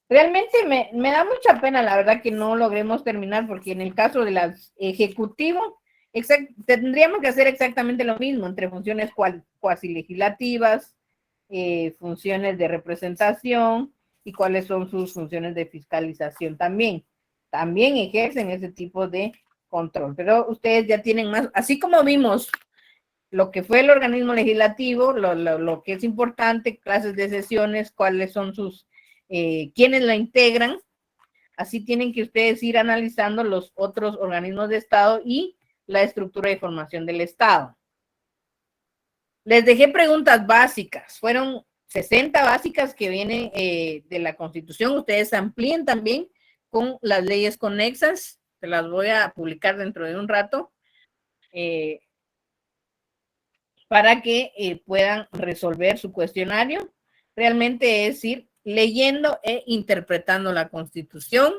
Realmente me da mucha pena, la verdad, que no logremos terminar, porque en el caso del Ejecutivo, tendríamos que hacer exactamente lo mismo, entre funciones cuasi legislativas, funciones de representación y cuáles son sus funciones de fiscalización también. También ejercen ese tipo de control, pero ustedes ya tienen más, así como vimos lo que fue el organismo legislativo, lo que es importante, clases de sesiones, cuáles son sus, quiénes la integran, así tienen que ustedes ir analizando los otros organismos de Estado y la estructura de formación del Estado. Les dejé preguntas básicas, fueron 60 básicas que vienen de la Constitución, ustedes amplíen también con las leyes conexas, se las voy a publicar dentro de un rato, para que puedan resolver su cuestionario. Realmente es ir leyendo e interpretando la Constitución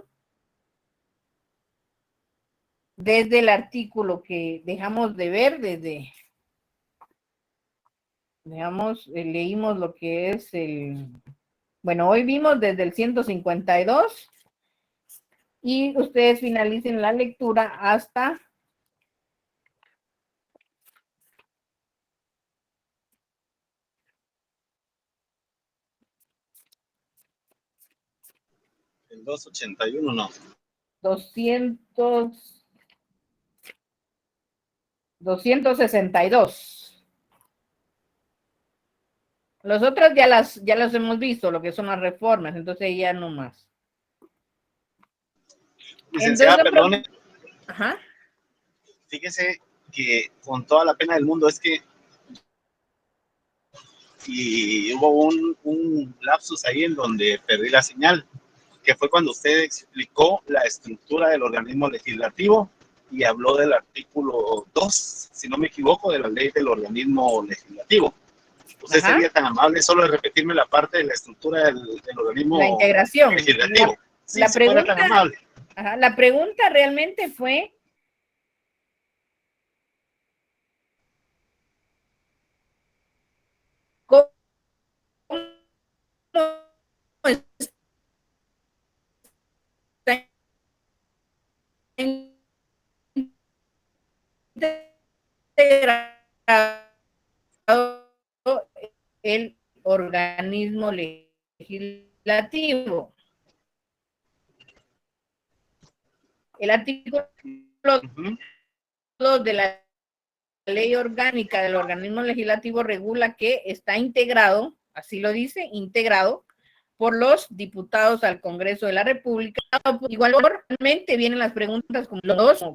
desde el artículo que dejamos de ver, leímos lo que es bueno, hoy vimos desde el 152 y ustedes finalicen la lectura hasta El 281 no. 262. Los otros ya los hemos visto, lo que son las reformas, entonces ya no más. Licenciada, perdone. Ajá. Fíjese que con toda la pena del mundo es que y hubo un lapsus ahí en donde perdí la señal, que fue cuando usted explicó la estructura del organismo legislativo y habló del artículo 2, si no me equivoco, de la ley del organismo legislativo. ¿Usted sería tan amable solo de repetirme la parte de la estructura del organismo la integración legislativo? La pregunta, tan amable. Ajá, la pregunta realmente fue ¿cómo está integrado el organismo legislativo? El artículo 2 de la ley orgánica del organismo legislativo regula que está integrado, así lo dice, integrado por los diputados al Congreso de la República. Igualmente vienen las preguntas como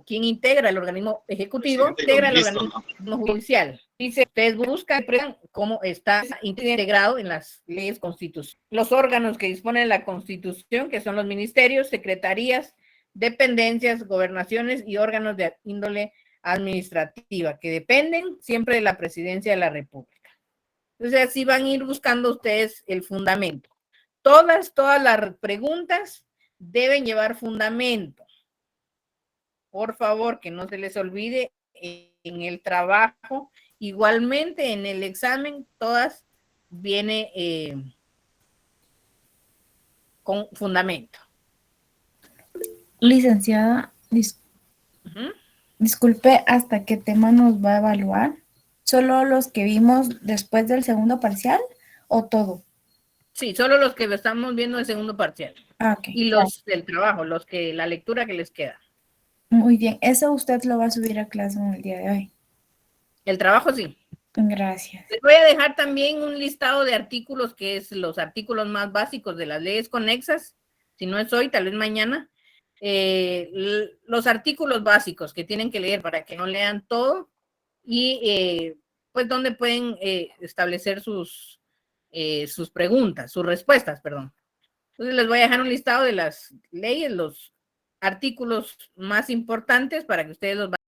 ¿quién integra el organismo ejecutivo? Integra el organismo judicial. Dice, ustedes buscan cómo está integrado en las leyes constitucionales. Los órganos que disponen de la Constitución, que son los ministerios, secretarías, dependencias, gobernaciones y órganos de índole administrativa, que dependen siempre de la Presidencia de la República. Entonces, así van a ir buscando ustedes el fundamento. Todas las preguntas deben llevar fundamento. Por favor, que no se les olvide en el trabajo. Igualmente, en el examen, todas viene con fundamento. Licenciada, Disculpe, ¿hasta qué tema nos va a evaluar? ¿Solo los que vimos después del segundo parcial o todo? Sí, solo los que estamos viendo el segundo parcial. Ah, ok. Y los del trabajo, la lectura que les queda. Muy bien, eso usted lo va a subir a clase en el día de hoy. El trabajo sí. Gracias. Les voy a dejar también un listado de artículos, que es los artículos más básicos de las leyes conexas. Si no es hoy, tal vez mañana. Los artículos básicos que tienen que leer para que no lean todo y pues donde pueden establecer sus preguntas, sus respuestas, perdón. Entonces les voy a dejar un listado de las leyes, los artículos más importantes para que ustedes los vayan